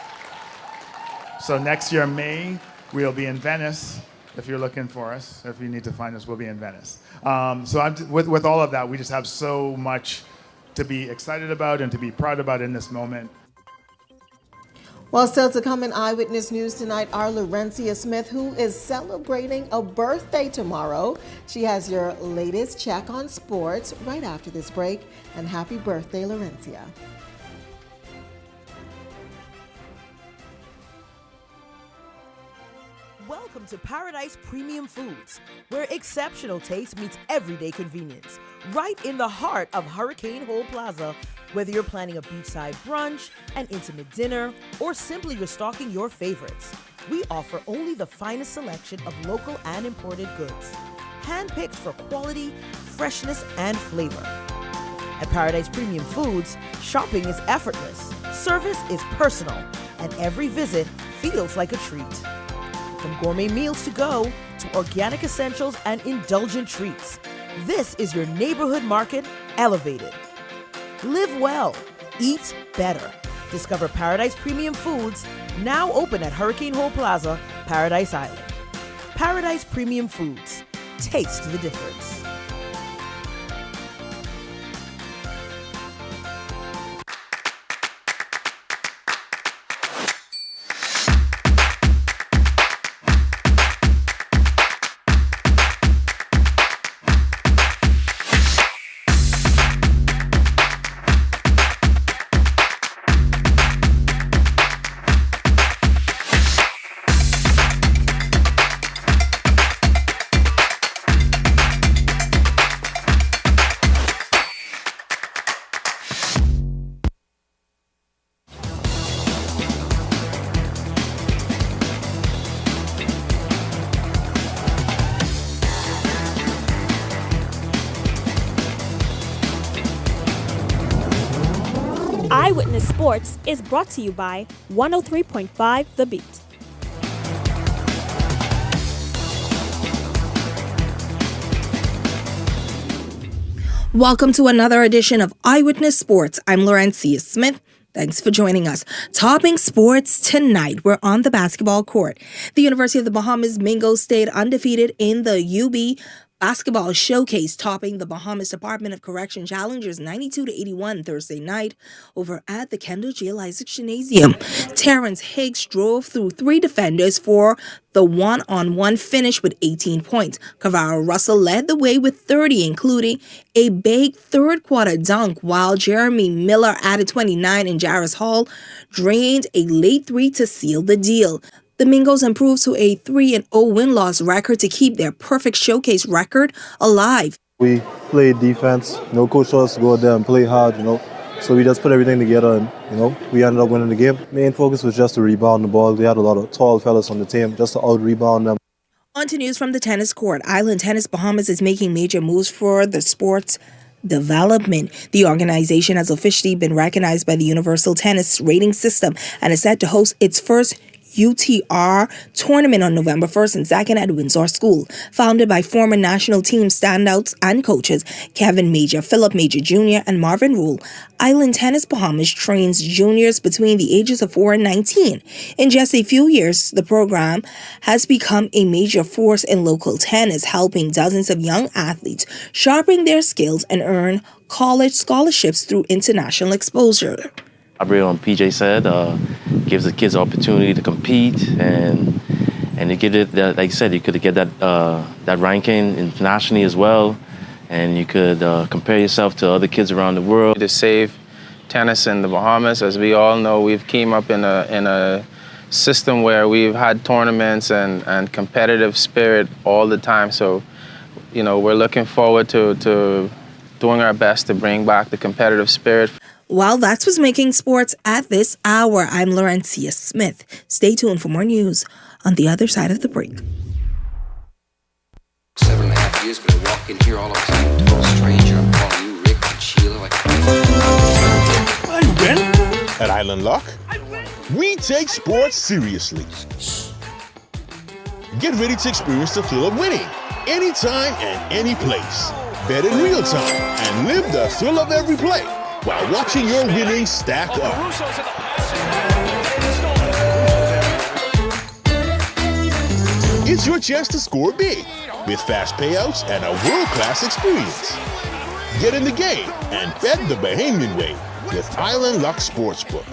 So next year, May, we'll be in Venice. If you're looking for us, if you need to find us, we'll be in Venice. With all of that, we just have so much to be excited about and to be proud about in this moment. Well, still to come in Eyewitness News tonight, our Laurencia Smith, who is celebrating a birthday tomorrow. She has your latest check on sports right after this break. And happy birthday, Laurencia. Welcome to Paradise Premium Foods, where exceptional taste meets everyday convenience. Right in the heart of Hurricane Hole Plaza, whether you're planning a beachside brunch, an intimate dinner, or simply restocking your favorites, we offer only the finest selection of local and imported goods, handpicked for quality, freshness, and flavor. At Paradise Premium Foods, shopping is effortless, service is personal, and every visit feels like a treat. From gourmet meals to go to organic essentials and indulgent treats, this is your neighborhood market elevated. Live well, eat better. Discover Paradise Premium Foods, now open at Hurricane Hole Plaza, Paradise Island. Paradise Premium Foods, taste the difference. Eyewitness Sports is brought to you by 103.5 The Beat. Welcome to another edition of Eyewitness Sports. I'm Laurencia Smith. Thanks for joining us. Topping sports tonight, we're on the basketball court. The University of the Bahamas Mingo stayed undefeated in the UB Basketball Showcase, topping the Bahamas Department of Correction challengers 92-81 Thursday night over at the Kendall G. Isaac Gymnasium. Terrence Higgs drove through three defenders for the one-on-one finish with 18 points. Kavara Russell led the way with 30, including a big third-quarter dunk, while Jeremy Miller added 29 and Jarvis Hall drained a late three to seal the deal. The Mingos improved to a 3-0 win-loss record to keep their perfect showcase record alive. We played defense. Coach told us to go out there and play hard, So we just put everything together and, we ended up winning the game. Main focus was just to rebound the ball. We had a lot of tall fellas on the team just to out-rebound them. On to news from the tennis court. Island Tennis Bahamas is making major moves for the sport's development. The organization has officially been recognized by the Universal Tennis Rating System and is set to host its first UTR tournament on November 1st and 2nd at Windsor School. Founded by former national team standouts and coaches Kevin Major, Philip Major Jr., and Marvin Rule, Island Tennis Bahamas trains juniors between the ages of 4 and 19. In just a few years, the program has become a major force in local tennis, helping dozens of young athletes sharpen their skills and earn college scholarships through international exposure. Gabriel and PJ said, gives the kids the opportunity to compete, and you get it. Like you said, you could get that ranking internationally as well, and you could compare yourself to other kids around the world. To save tennis in the Bahamas, as we all know, we've came up in a system where we've had tournaments and competitive spirit all the time. So, we're looking forward to doing our best to bring back the competitive spirit. Well, that's what's making sports at this hour. I'm Laurencia Smith. Stay tuned for more news on the other side of the break. 7.5 years, but I walk in here all of a sudden, total stranger. I'm calling you Rick and Sheila. At Island Lock, we take sports seriously. Get ready to experience the thrill of winning anytime and any place. Bet in real time and live the thrill of every play while watching your winnings stack up. It's your chance to score big with fast payouts and a world-class experience. Get in the game and bet the Bahamian way with Island Luck Sportsbook.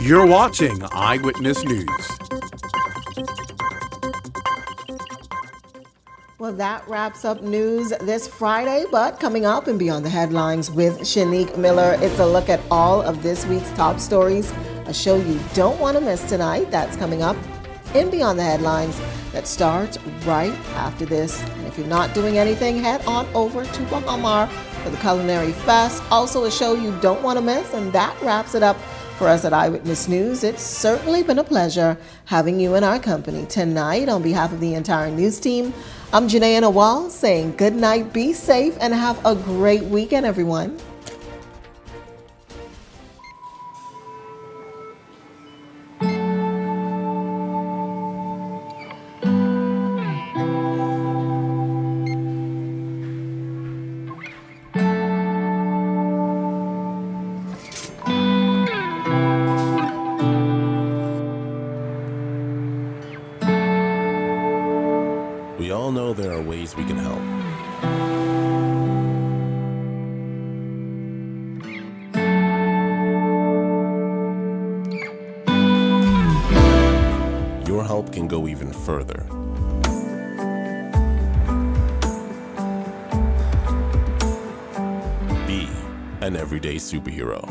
You're watching Eyewitness News. Well, that wraps up news this Friday, but coming up and Beyond the Headlines with Shanique Miller, it's a look at all of this week's top stories, a show you don't want to miss tonight. That's coming up in Beyond the Headlines that starts right after this. And if you're not doing anything, head on over to Bahamas for the Culinary Fest. Also a show you don't want to miss, and that wraps it up for us at Eyewitness News. It's certainly been a pleasure having you in our company tonight. On behalf of the entire news team, I'm Janae Nawal saying good night, be safe, and have a great weekend, everyone. ways we can help. Your help can go even further. Be an everyday superhero.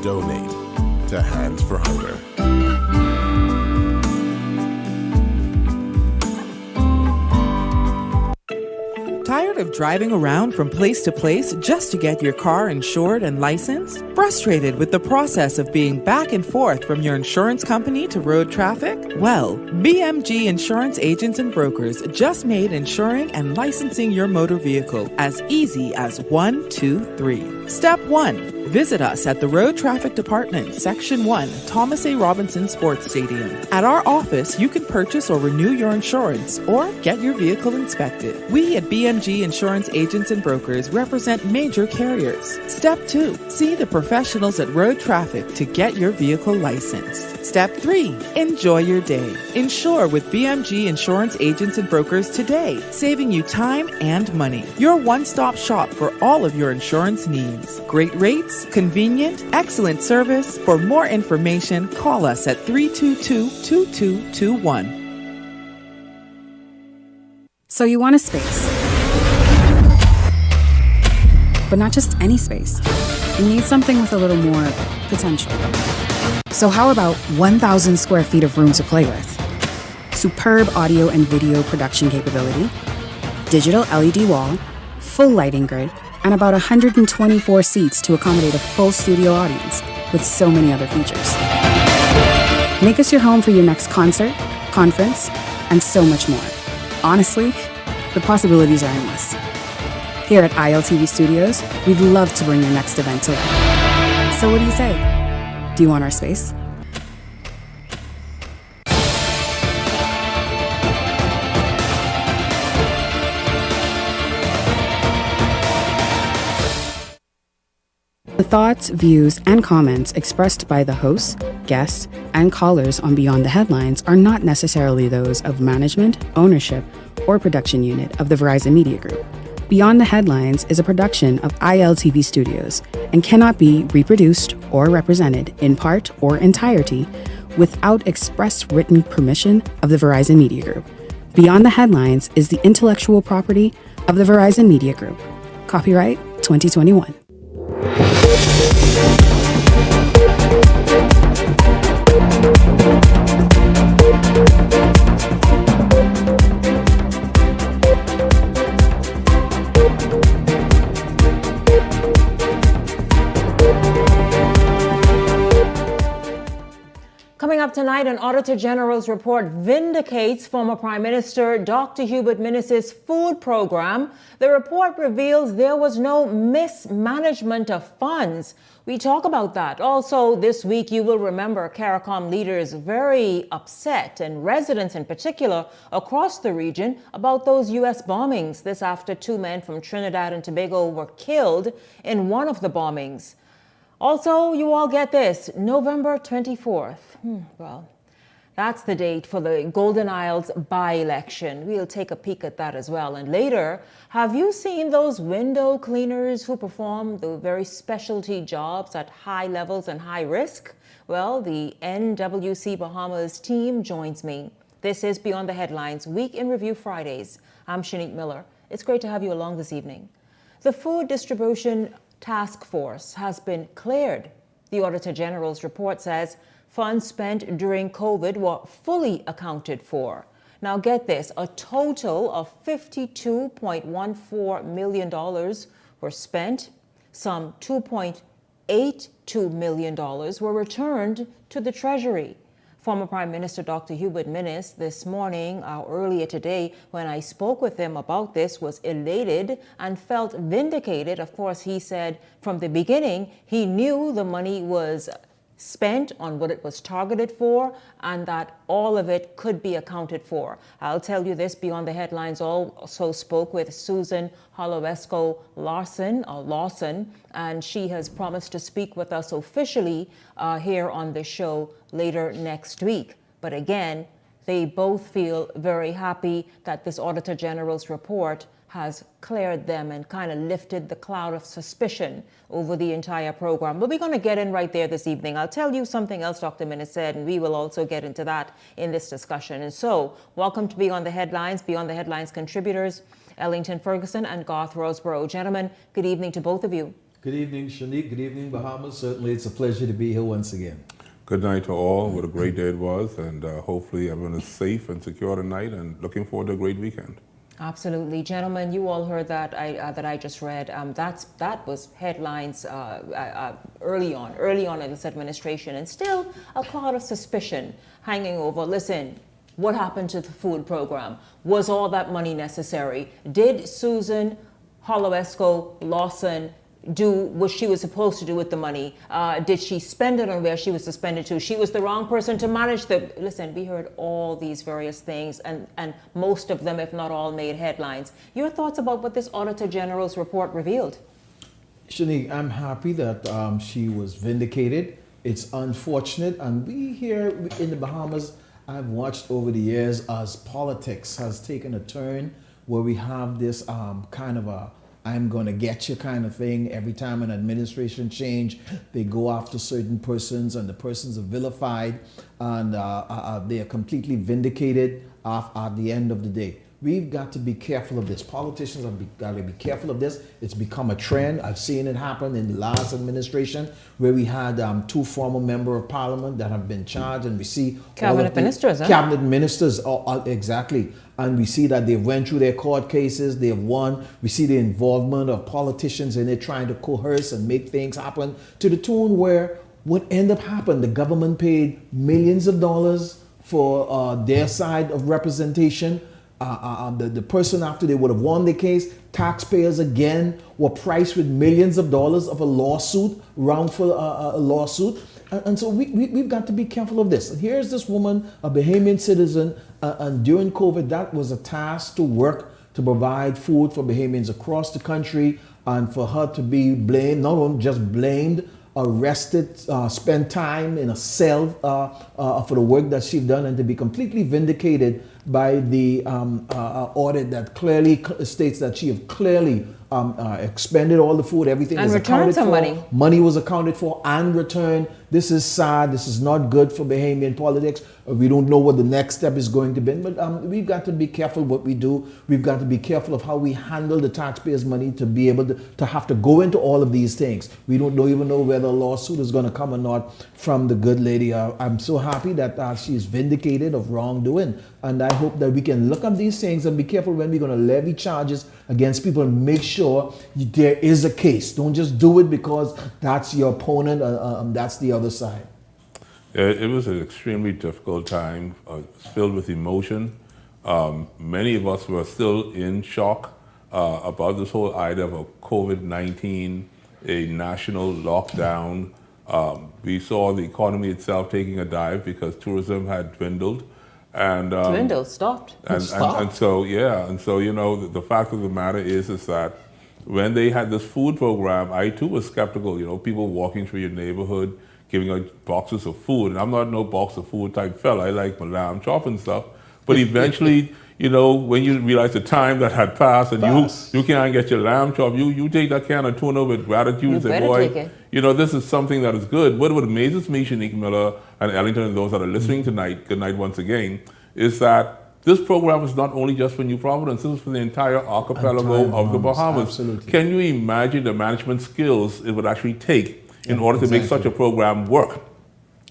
Donate to Hands for Hunger. Tired of driving around from place to place just to get your car insured and licensed? Frustrated with the process of being back and forth from your insurance company to road traffic? Well, BMG Insurance Agents and Brokers just made insuring and licensing your motor vehicle as easy as 1, 2, 3. Step 1. Visit us at the Road Traffic Department, Section 1, Thomas A. Robinson Sports Stadium. At our office, you can purchase or renew your insurance or get your vehicle inspected. We at BMG Insurance Agents and Brokers represent major carriers. Step 2. See the professionals at Road Traffic to get your vehicle licensed. Step 3. Enjoy your day. Insure with BMG Insurance Agents and Brokers today, saving you time and money. Your one-stop shop for all of your insurance needs. Great rates, convenient, excellent service. For more information, call us at 322-2221. So you want a space. But not just any space. You need something with a little more potential. So how about 1,000 square feet of room to play with? Superb audio and video production capability, digital LED wall, full lighting grid, and about 124 seats to accommodate a full studio audience with so many other features. Make us your home for your next concert, conference, and so much more. Honestly, the possibilities are endless. Here at ILTV Studios, we'd love to bring your next event to life. So what do you say? Do you want our space? The thoughts, views, and comments expressed by the hosts, guests, and callers on Beyond the Headlines are not necessarily those of management, ownership, or production unit of the Verizon Media Group. Beyond the Headlines is a production of ILTV Studios and cannot be reproduced or represented in part or entirety without express written permission of the Verizon Media Group. Beyond the Headlines is the intellectual property of the Verizon Media Group. Copyright 2021. Coming up tonight, an Auditor General's report vindicates former Prime Minister Dr. Hubert Minnis's food program. The report reveals there was no mismanagement of funds. We talk about that. Also, this week, you will remember CARICOM leaders very upset, and residents in particular across the region, about those U.S. bombings. This after 2 men from Trinidad and Tobago were killed in one of the bombings. Also, you all get this, November 24th. Well, that's the date for the Golden Isles by-election. We'll take a peek at that as well. And later, have you seen those window cleaners who perform the very specialty jobs at high levels and high risk? Well, the NWC Bahamas team joins me. This is Beyond the Headlines, Week in Review Fridays. I'm Shanique Miller. It's great to have you along this evening. The Food Distribution Task Force has been cleared. The Auditor General's report says funds spent during COVID were fully accounted for. Now get this, a total of $52.14 million were spent. Some $2.82 million were returned to the Treasury. Former Prime Minister Dr. Hubert Minnis this morning, earlier today, when I spoke with him about this, was elated and felt vindicated. Of course, he said from the beginning he knew the money was spent on what it was targeted for, and that all of it could be accounted for. I'll tell you this, Beyond the Headlines also spoke with Susan Holowesko Lawson, and she has promised to speak with us officially here on the show later next week. But again, they both feel very happy that this Auditor General's report has cleared them and kind of lifted the cloud of suspicion over the entire program. But we're going to get in right there this evening. I'll tell you something else Dr. Minnis said, and we will also get into that in this discussion. And so, welcome to Beyond the Headlines contributors, Ellington Ferguson and Garth Roseborough. Gentlemen, good evening to both of you. Good evening, Shanique. Good evening, Bahamas. Certainly, it's a pleasure to be here once again. Good night to all. What a great day it was, and hopefully everyone is safe and secure tonight, and looking forward to a great weekend. Absolutely, gentlemen. You all heard that I just read. That was headlines early on in this administration, and still a cloud of suspicion hanging over. Listen, what happened to the food program? Was all that money necessary? Did Susan Holowesko Lawson do what she was supposed to do with the money? Did she spend it on where she was to spend it to? She was the wrong person to manage the... Listen, we heard all these various things, and most of them, if not all, made headlines. Your thoughts about what this Auditor General's report revealed? Shanique, I'm happy that she was vindicated. It's unfortunate, and we here in the Bahamas, I've watched over the years as politics has taken a turn where we have this kind of a I'm going to get you kind of thing. Every time an administration change, they go after certain persons, and the persons are vilified, and they are completely vindicated at the end of the day. We've got to be careful of this. Politicians have got to be careful of this. It's become a trend. I've seen it happen in the last administration where we had 2 former members of parliament that have been charged, and we see cabinet ministers. Cabinet ministers, exactly. And we see that they've went through their court cases, they've won. We see the involvement of politicians in it trying to coerce and make things happen to the tune where what ended up happening, the government paid millions of dollars for their side of representation. The person after they would have won the case, taxpayers again were priced with millions of dollars of a lawsuit, wrongful lawsuit. And so we've got to be careful of this. And here's this woman, a Bahamian citizen, and during COVID, that was a task to work to provide food for Bahamians across the country, and for her to be blamed, not only just blamed, arrested, spent time in a cell for the work that she'd done, and to be completely vindicated by the audit that clearly states that she have clearly expended all the food, everything and was accounted for. Money. Money was accounted for and returned. This is sad. This is not good for Bahamian politics. We don't know what the next step is going to be, but we've got to be careful what we do. We've got to be careful of how we handle the taxpayers' money to be able to have to go into all of these things. We don't even know whether a lawsuit is going to come or not from the good lady. I'm so happy that she's vindicated of wrongdoing, and I hope that we can look at these things and be careful when we're going to levy charges against people and make sure there is a case. Don't just do it because that's your opponent, that's the other side. It was an extremely difficult time, filled with emotion. Many of us were still in shock about this whole idea of a COVID-19, a national lockdown. We saw the economy itself taking a dive because tourism had dwindled. And stopped. And so you know, the fact of the matter is that when they had this food program, I too was skeptical. You know, people walking through your neighborhood, giving out boxes of food, and I'm not no box of food type fella. I like my lamb chop and stuff. But eventually, you know, when you realize the time that had passed and you can't get your lamb chop, you take that can of tuna with gratitude and say, boy, you know, this is something that is good. What amazes me, Shanique Miller and Ellington and those that are listening tonight, good night once again, is that this program is not only just for New Providence, this is for the entire archipelago of the Bahamas. Absolutely. Can you imagine the management skills it would actually take in order to make such a program work?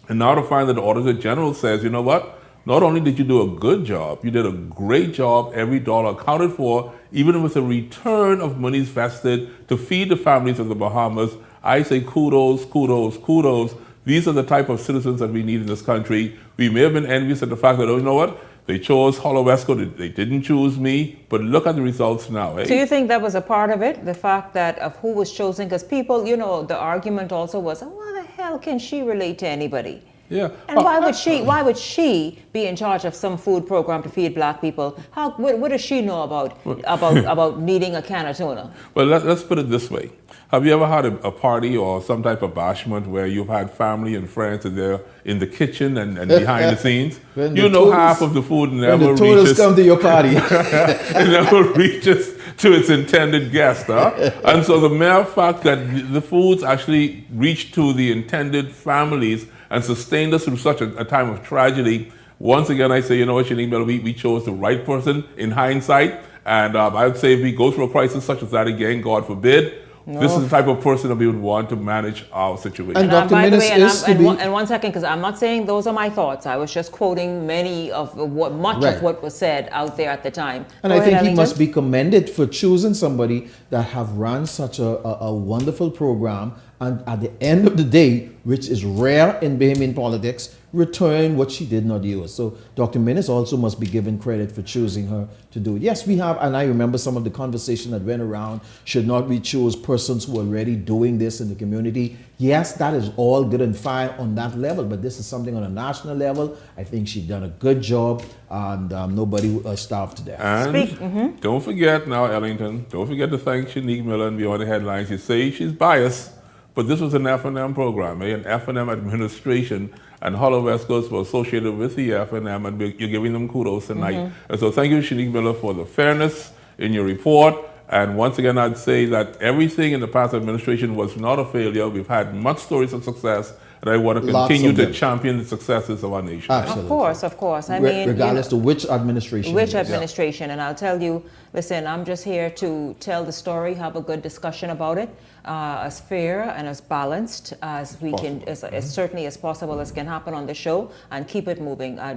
And now to find that the Auditor General says, you know what? Not only did you do a good job, you did a great job, every dollar accounted for, even with the return of monies vested to feed the families of the Bahamas. I say kudos, kudos, kudos. These are the type of citizens that we need in this country. We may have been envious at the fact that, oh, you know what? They chose Holowesko, they didn't choose me, but look at the results now. Eh? So you think that was a part of it, the fact that of who was chosen? Because people, you know, the argument also was, oh, well, the hell can she relate to anybody? Yeah. And why would she be in charge of some food program to feed black people? What does she know about needing a can of tuna? Well, let's put it this way. Have you ever had a party or some type of bashment where you've had family and friends and they're in the kitchen and behind the scenes? You know, half of the food never reaches. Come to your party. It never reaches to its intended guest, huh? And so the mere fact that the foods actually reach to the intended families and sustained us through such a time of tragedy. Once again, I say, you know what, Shanique Miller, we chose the right person in hindsight. And I would say if we go through a crisis such as that again, God forbid, this is the type of person that we would want to manage our situation. And Dr. Minnis and one second, because I'm not saying those are my thoughts. I was just quoting much of what was said out there at the time. And I think he must be commended for choosing somebody that have run such a wonderful program, and at the end of the day, which is rare in Bahamian politics, return what she did not use. So Dr. Minnis also must be given credit for choosing her to do it. Yes, we have, and I remember some of the conversation that went around, should not we choose persons who are already doing this in the community? Yes, that is all good and fine on that level, but this is something on a national level. I think she's done a good job, and nobody starved to death. And don't forget now, Ellington, don't forget to thank Shanique Miller and be on the headlines. You say she's biased, but this was an F&M program, an F&M administration, and Hollow West Coast were associated with the F&M, and you're giving them kudos tonight. And so thank you, Shanique Miller, for the fairness in your report. And once again, I'd say that everything in the past administration was not a failure. We've had much stories of success, and I want to continue to champion the successes of our nation. Absolutely. Of course. I mean, regardless to which administration. And I'll tell you, listen, I'm just here to tell the story, have a good discussion about it, as fair and as balanced as we can, as certainly as possible as can happen on the show, and keep it moving. I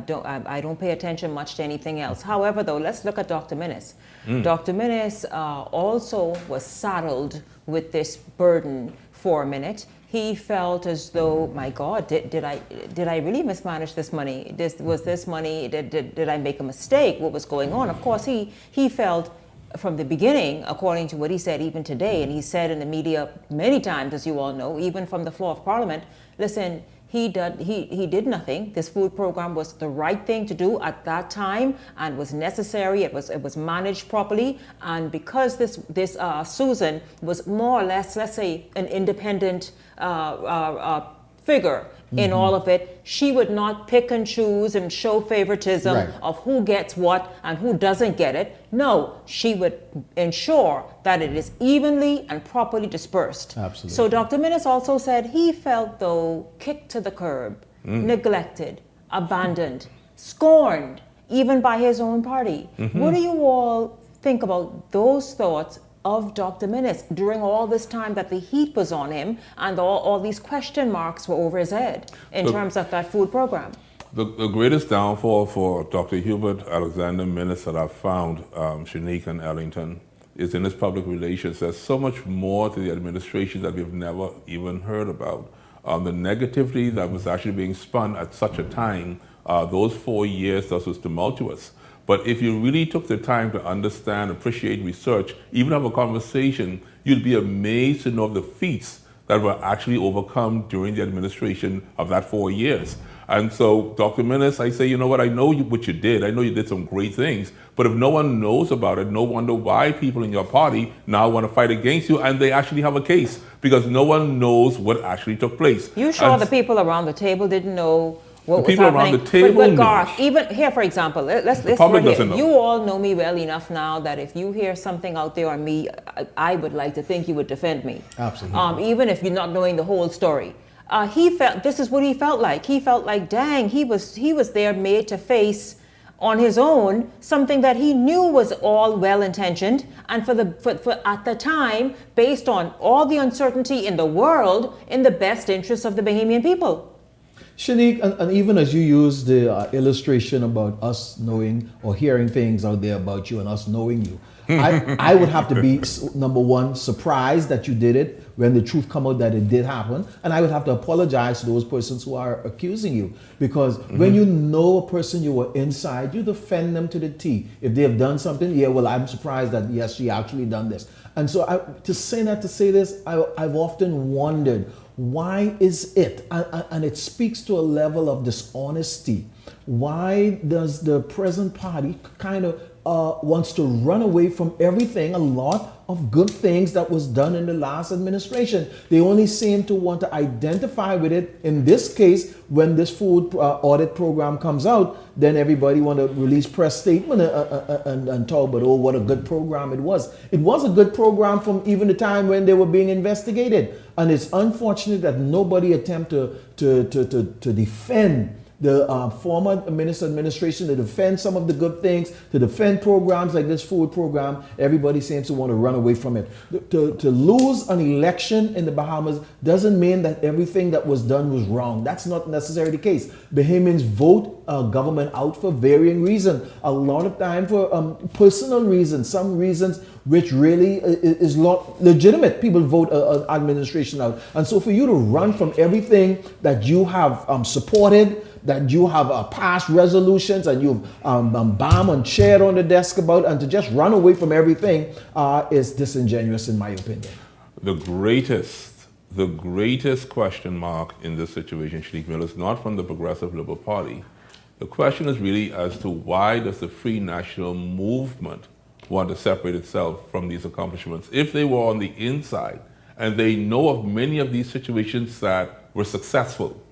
don't pay attention much to anything else. However, though, let's look at Dr. Minnis. Dr. Minnis also was saddled with this burden for a minute. He felt as though, my God, did I really mismanage this money? Was this money? Did I make a mistake? What was going on? Of course, he felt from the beginning, according to what he said even today, and he said in the media many times, as you all know, even from the floor of Parliament, listen, he did nothing. This food program was the right thing to do at that time and was necessary. It was managed properly, and because this Susan was more or less, let's say, an independent figure in all of it, she would not pick and choose and show favoritism of who gets what and who doesn't get it. No, she would ensure that it is evenly and properly dispersed. Absolutely. So Dr. Minnis also said he felt, though, kicked to the curb, neglected, abandoned, scorned, even by his own party. What do you all think about those thoughts of Dr. Minnis during all this time that the heat was on him and all these question marks were over his head in terms of that food program? The greatest downfall for Dr. Hubert Alexander Minnis that I've found, Shanique and Ellington, is in his public relations. There's so much more to the administration that we've never even heard about. The negativity that was actually being spun at such a time, those 4 years, that was tumultuous. But if you really took the time to understand, appreciate, research, even have a conversation, you'd be amazed to know the feats that were actually overcome during the administration of that 4 years. And so, Dr. Minnis, I say, you know what, I know what you did. I know you did some great things. But if no one knows about it, no wonder why people in your party now want to fight against you, and they actually have a case, because no one knows what actually took place. You sure the people around the table didn't know what was people happening? around the table but knew. Garth, even here, for example, let's public here. doesn't know. You all know me well enough now that if you hear something out there on me, I would like to think you would defend me. Absolutely. Even if you're not knowing the whole story. He felt, this is what he felt like. He felt like, dang, he was there made to face on his own something that he knew was all well-intentioned, and for at the time, based on all the uncertainty in the world, in the best interest of the Bahamian people. Shanique, and even as you use the illustration about us knowing or hearing things out there about you and us knowing you, I would have to be, number one, surprised that you did it when the truth come out that it did happen. And I would have to apologize to those persons who are accusing you. Because when you know a person, you were inside, you defend them to the T. If they have done something, yeah, well, I'm surprised that, yes, she actually done this. And so to say this, I've often wondered Why is it, and it speaks to a level of dishonesty, why does the present party kind of wants to run away from everything, a lot of good things that was done in the last administration? They only seem to want to identify with it. In this case, when this food audit program comes out, then everybody want to release press statement and talk about, oh, what a good program it was. It was a good program from even the time when they were being investigated. And it's unfortunate that nobody attempt to defend the former administration, to defend some of the good things, to defend programs like this food program. Everybody seems to want to run away from it. To lose an election in the Bahamas doesn't mean that everything that was done was wrong. That's not necessarily the case. Bahamians vote government out for varying reasons. A lot of time for personal reasons, some reasons which really is not legitimate. People vote an administration out. And so for you to run from everything that you have supported, that you have passed resolutions and you've bombed and chaired on the desk about, and to just run away from everything is disingenuous in my opinion. The greatest question mark in this situation, Shanique Miller, is not from the Progressive Liberal Party. The question is really as to why does the Free National Movement want to separate itself from these accomplishments? If they were on the inside and they know of many of these situations that were successful,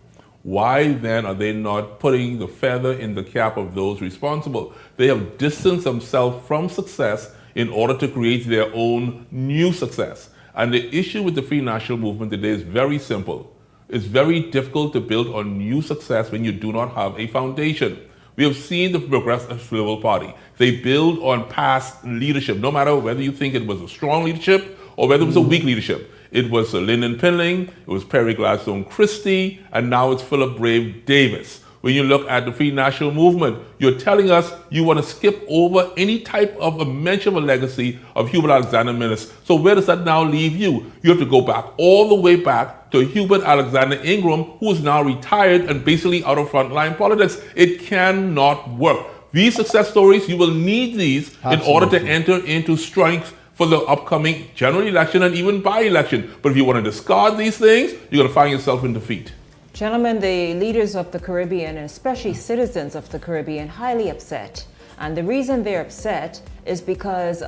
why then are they not putting the feather in the cap of those responsible? They have distanced themselves from success in order to create their own new success. And the issue with the Free National Movement today is very simple. It's very difficult to build on new success when you do not have a foundation. We have seen the Progressive Liberal Party. They build on past leadership, no matter whether you think it was a strong leadership or whether it was a weak leadership. It was Lyndon Pinling, it was Perry Gladstone Christie, and now it's Philip Brave Davis. When you look at the Free National Movement, you're telling us you want to skip over any type of a mention of a legacy of Hubert Alexander Mills. So where does that now leave you? You have to go back all the way back to Hubert Alexander Ingram, who is now retired and basically out of frontline politics. It cannot work. These success stories, you will need these in order to enter into strength for the upcoming general election and even by-election. But if you want to discard these things, you're going to find yourself in defeat. Gentlemen, the leaders of the Caribbean, and especially citizens of the Caribbean, highly upset. And the reason they're upset is because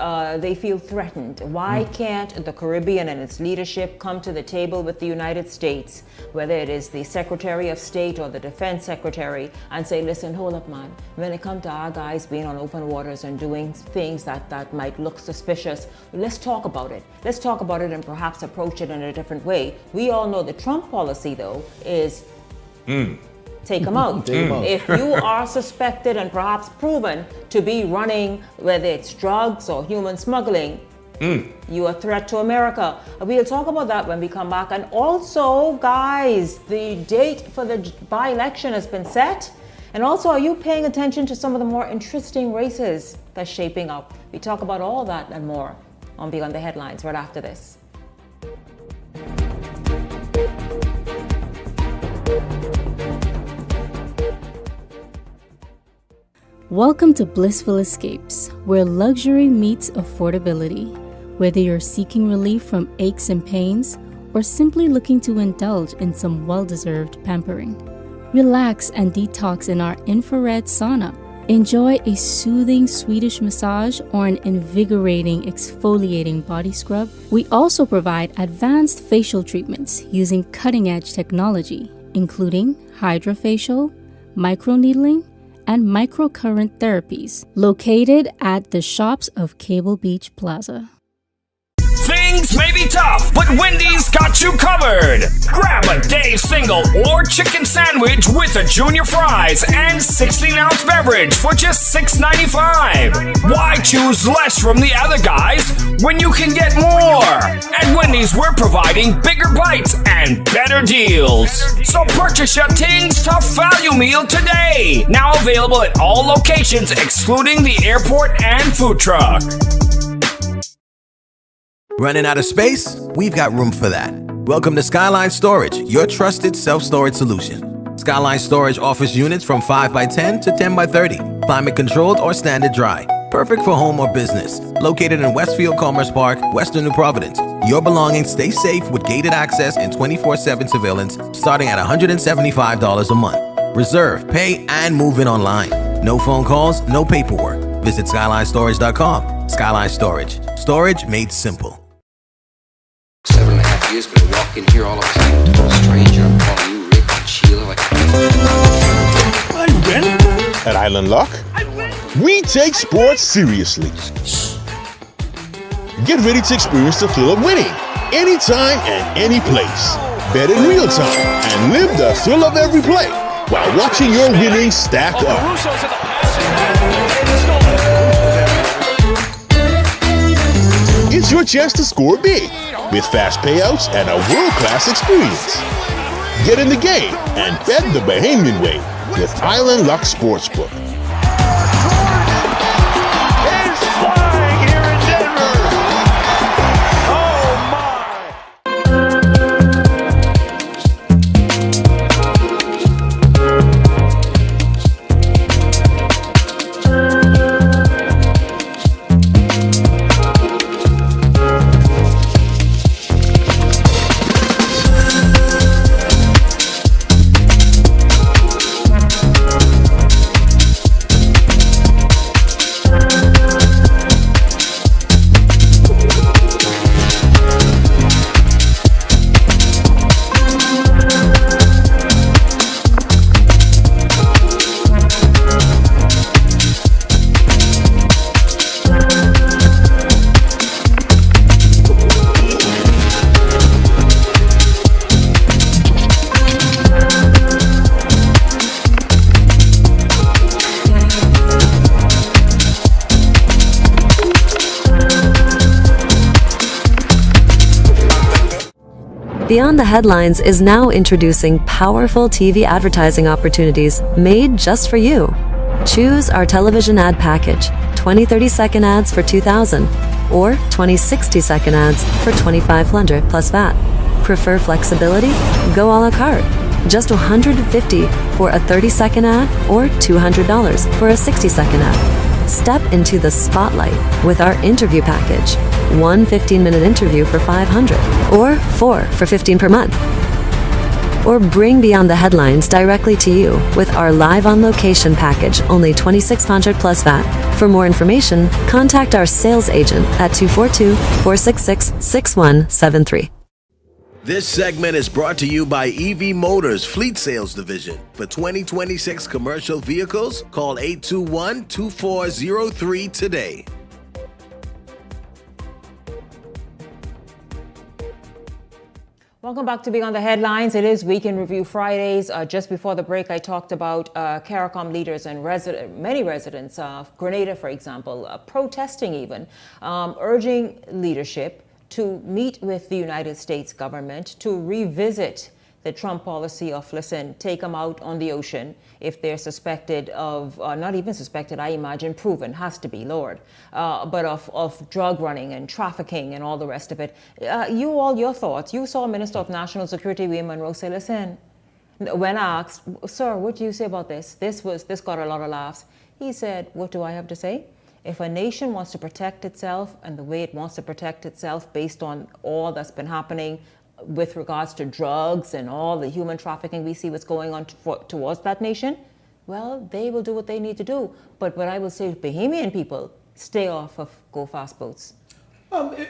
they feel threatened. Why can't the Caribbean and its leadership come to the table with the United States, whether it is the Secretary of State or the Defense Secretary, and say, listen, hold up, man. When it comes to our guys being on open waters and doing things that might look suspicious, let's talk about it. Let's talk about it and perhaps approach it in a different way. We all know the Trump policy, though, is take them out. If you are suspected and perhaps proven to be running, whether it's drugs or human smuggling, you are a threat to America. We'll talk about that when we come back. And also, guys, the date for the by-election has been set. And also, are you paying attention to some of the more interesting races that's shaping up? We talk about all that and more on Beyond the Headlines right after this. Welcome to Blissful Escapes, where luxury meets affordability. Whether you're seeking relief from aches and pains or simply looking to indulge in some well-deserved pampering, relax and detox in our infrared sauna. Enjoy a soothing Swedish massage or an invigorating exfoliating body scrub. We also provide advanced facial treatments using cutting-edge technology, including hydrofacial, microneedling, and microcurrent therapies, located at the shops of Cable Beach Plaza. Things may be tough, but Wendy's got you covered. Grab a Dave single or chicken sandwich with a junior fries and 16-ounce beverage for just $6.95. Why choose less from the other guys when you can get more? At Wendy's, we're providing bigger bites and better deals. So purchase your Tings Tough Value Meal today. Now available at all locations excluding the airport and food truck. Running out of space? We've got room for that. Welcome to Skyline Storage, your trusted self-storage solution. Skyline Storage offers units from 5x10 to 10x30, climate controlled or standard dry. Perfect for home or business. Located in Westfield Commerce Park, Western New Providence. Your belongings stay safe with gated access and 24/7 surveillance starting at $175 a month. Reserve, pay, and move in online. No phone calls, no paperwork. Visit SkylineStorage.com. Skyline Storage. Storage made simple. 7.5 years, but I walk in here all of a sudden, total stranger. I'm calling you Rick and Sheila like. At Island Lock, we take sports seriously. Get ready to experience the thrill of winning anytime and any place. Bet in real time and live the thrill of every play while watching your winnings stack up. It's your chance to score big with fast payouts and a world-class experience. Get in the game and bet the Bahamian way with Island Luck Sportsbook. Beyond the Headlines is now introducing powerful TV advertising opportunities made just for you. Choose our television ad package, 20 30-second ads for $2,000 or 20 60-second ads for $2,500 plus VAT. Prefer flexibility? Go a la carte. Just $150 for a 30-second ad or $200 for a 60-second ad. Step into the spotlight with our interview package. 1 15-minute interview for $500 or 4 for $15 per month. Or bring Beyond the Headlines directly to you with our live on location package, only $2,600 plus VAT. For more information, contact our sales agent at 242-466-6173. This segment is brought to you by EV Motors Fleet Sales Division. For 2026 commercial vehicles, call 821-2403 today. Welcome back to Beyond the Headlines. It is Weekend Review Fridays. Just before the break, I talked about CARICOM leaders and many residents of Grenada, for example, protesting even, urging leadership to meet with the United States government to revisit the Trump policy of, listen, take them out on the ocean if they're suspected of, not even suspected, I imagine proven, has to be, Lord, but of drug running and trafficking and all the rest of it. Your thoughts. You saw Minister of National Security, William Monroe, say, listen, when asked, sir, what do you say about this? This got a lot of laughs. He said, what do I have to say? If a nation wants to protect itself and the way it wants to protect itself based on all that's been happening with regards to drugs and all the human trafficking we see what's going on towards that nation, well, they will do what they need to do. But what I will say to Bahamian people, stay off of go-fast boats.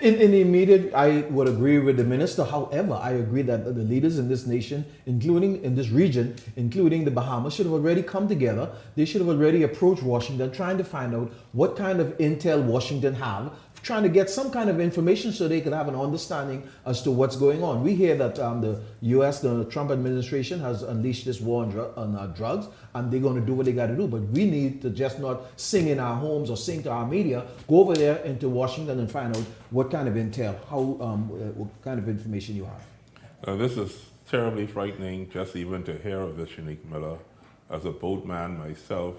In the immediate, I would agree with the minister. However, I agree that the leaders in this nation, including in this region, including the Bahamas, should have already come together. They should have already approached Washington, trying to find out what kind of intel Washington have, trying to get some kind of information so they could have an understanding as to what's going on. We hear that the U.S., the Trump administration has unleashed this war on drugs, and they're going to do what they got to do. But we need to just not sing in our homes or sing to our media. Go over there into Washington and find out what kind of intel, what kind of information you have. This is terribly frightening, just even to hear of this, Shanique Miller. As a boatman myself,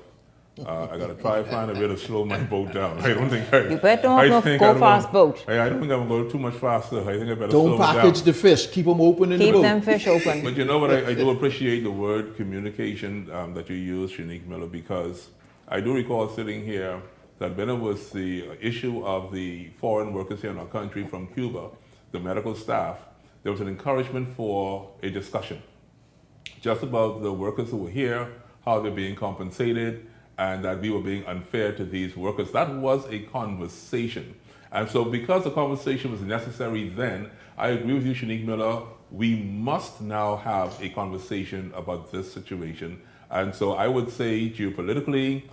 I got to try to find a way to slow my boat down. I don't think You better not go fast boat. I don't think I'm going to go too much faster. I think I better slow down. Don't package the fish. Keep them open in the boat. Keep them fish open. But you know what? I do appreciate the word communication that you use, Shanique Miller, because I do recall sitting here that when it was the issue of the foreign workers here in our country from Cuba, the medical staff, there was an encouragement for a discussion just about the workers who were here, how they're being compensated, and that we were being unfair to these workers. That was a conversation. And so because the conversation was necessary then, I agree with you, Shanique Miller, we must now have a conversation about this situation. And so I would say geopolitically,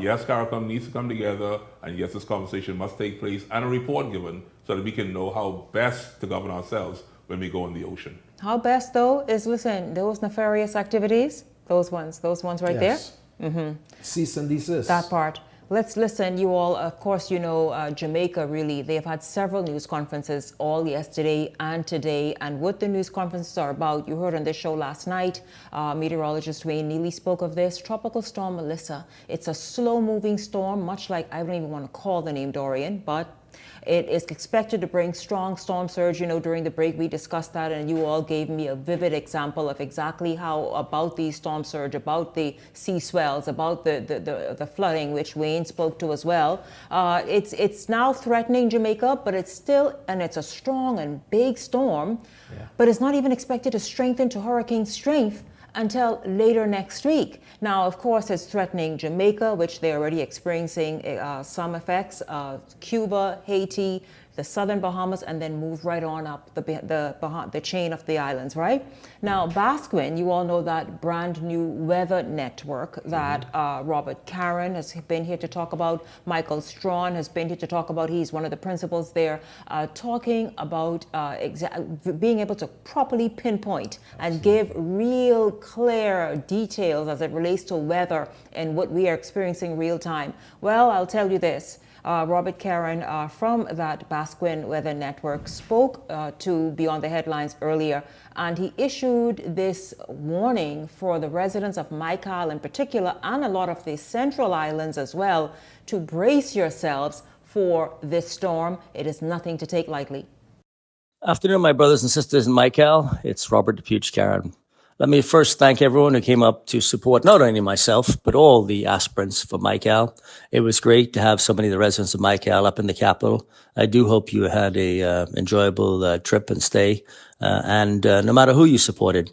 yes, CARICOM needs to come together, and yes, this conversation must take place, and a report given so that we can know how best to govern ourselves when we go in the ocean. How best, though, is, listen, those nefarious activities, those ones right Yes. there. Mm-hmm. Cease and desist. That part. Let's listen, you all, of course, you know, Jamaica, really, they've had several news conferences all yesterday and today. And what the news conferences are about, you heard on this show last night, meteorologist Wayne Neely spoke of this. Tropical Storm Melissa. It's a slow-moving storm, much like, I don't even want to call the name Dorian, but it is expected to bring strong storm surge. You know, during the break, we discussed that, and you all gave me a vivid example of exactly how about the storm surge, about the sea swells, about the flooding, which Wayne spoke to as well. It's now threatening Jamaica, but it's still, and it's a strong and big storm, but it's not even expected to strengthen to hurricane strength until later next week. Now, of course, it's threatening Jamaica, which they're already experiencing some effects, Cuba, Haiti, the southern Bahamas, and then move right on up the chain of the islands, right? Now, Basquin, you all know that brand new weather network that Robert Caron has been here to talk about. Michael Strawn has been here to talk about. He's one of the principals there, talking about being able to properly pinpoint and give real clear details as it relates to weather and what we are experiencing real time. Well, I'll tell you this. Robert Caron from that Basquin Weather Network spoke to Beyond the Headlines earlier, and he issued this warning for the residents of Michael in particular, and a lot of the central islands as well, to brace yourselves for this storm. It is nothing to take lightly. Afternoon, my brothers and sisters in Michael. It's Robert DePuch Caron. Let me first thank everyone who came up to support not only myself, but all the aspirants for Michael. It was great to have so many of the residents of Michael up in the capital. I do hope you had a enjoyable trip and stay. And no matter who you supported,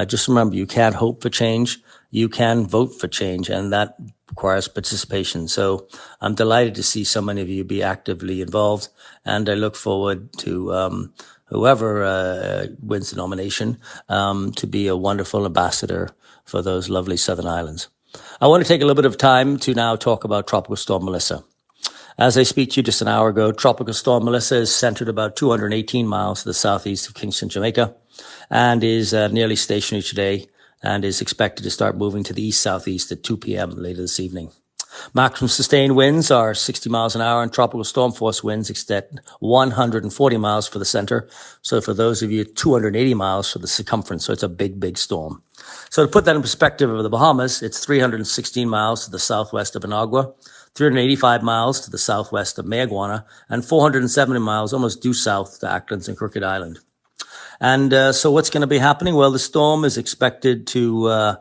just remember, you can't hope for change. You can vote for change, and that requires participation. So I'm delighted to see so many of you be actively involved, and I look forward to whoever wins the nomination, to be a wonderful ambassador for those lovely southern islands. I want to take a little bit of time to now talk about Tropical Storm Melissa. As I speak to you just an hour ago, Tropical Storm Melissa is centered about 218 miles to the southeast of Kingston, Jamaica, and is nearly stationary today and is expected to start moving to the east-southeast at 2 p.m. later this evening. Maximum sustained winds are 60 miles an hour, and tropical storm force winds extend 140 miles for the center. So for those of you, 280 miles for the circumference. So it's a big, big storm. So to put that in perspective of the Bahamas, it's 316 miles to the southwest of Anagua, 385 miles to the southwest of Mayaguana, and 470 miles almost due south to Acklins and Crooked Island. And so what's going to be happening? Well, the storm is expected to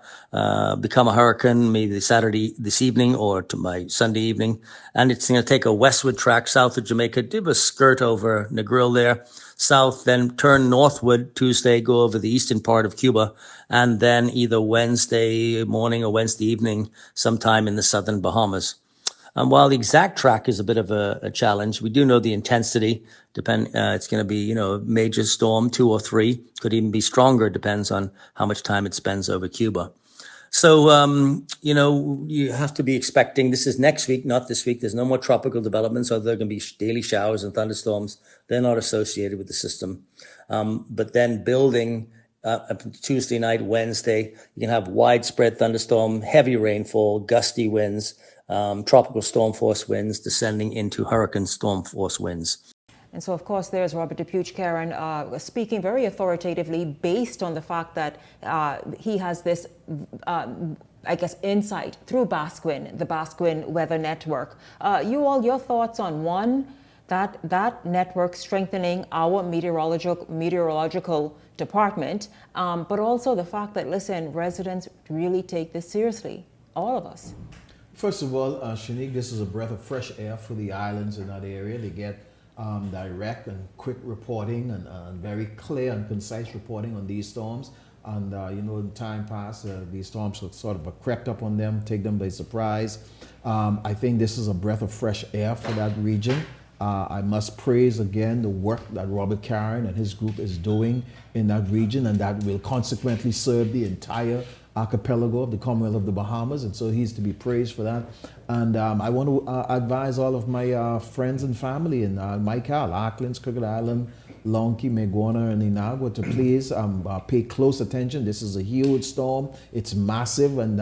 become a hurricane maybe Saturday this evening or by Sunday evening. And it's going to take a westward track south of Jamaica, do a skirt over Negril there, south, then turn northward Tuesday, go over the eastern part of Cuba, and then either Wednesday morning or Wednesday evening sometime in the southern Bahamas. And while the exact track is a bit of a challenge, we do know the intensity. It's going to be, a major storm, 2 or 3, could even be stronger. Depends on how much time it spends over Cuba. So, you have to be expecting, this is next week, not this week. There's no more tropical developments, so there are going to be daily showers and thunderstorms. They're not associated with the system. But then building Tuesday night, Wednesday, you can have widespread thunderstorm, heavy rainfall, gusty winds, tropical storm force winds descending into hurricane storm force winds. And so, of course, there's Robert DePuch Caron speaking very authoritatively based on the fact that he has this, insight through Basquin, the Basquin Weather Network. Your thoughts on one, that network strengthening our meteorological department, but also the fact that, listen, residents really take this seriously, all of us. First of all, Shanique, this is a breath of fresh air for the islands in that area. They get direct and quick reporting and very clear and concise reporting on these storms. And in time past, these storms sort of crept up on them, take them by surprise. I think this is a breath of fresh air for that region. I must praise again the work that Robert Karen and his group is doing in that region, and that will consequently serve the entire archipelago of the Commonwealth of the Bahamas, and so he's to be praised for that. And I want to advise all of my friends and family in Michael, Auckland, Crooked Island, Long Key, Meguana, and Inagua to please pay close attention. This is a huge storm. It's massive, and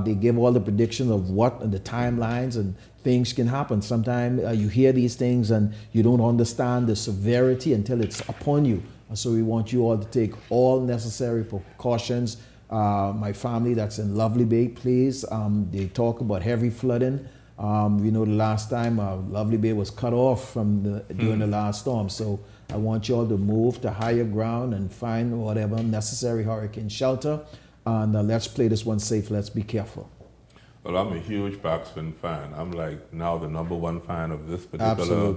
they give all the predictions of what and the timelines, and things can happen. Sometimes you hear these things and you don't understand the severity until it's upon you. And so we want you all to take all necessary precautions. My family that's in Lovely Bay, please. They talk about heavy flooding. The last time Lovely Bay was cut off from during the last storm. So I want you all to move to higher ground and find whatever necessary hurricane shelter. And let's play this one safe. Let's be careful. Well, I'm a huge backspin fan. I'm like now the #1 fan of this particular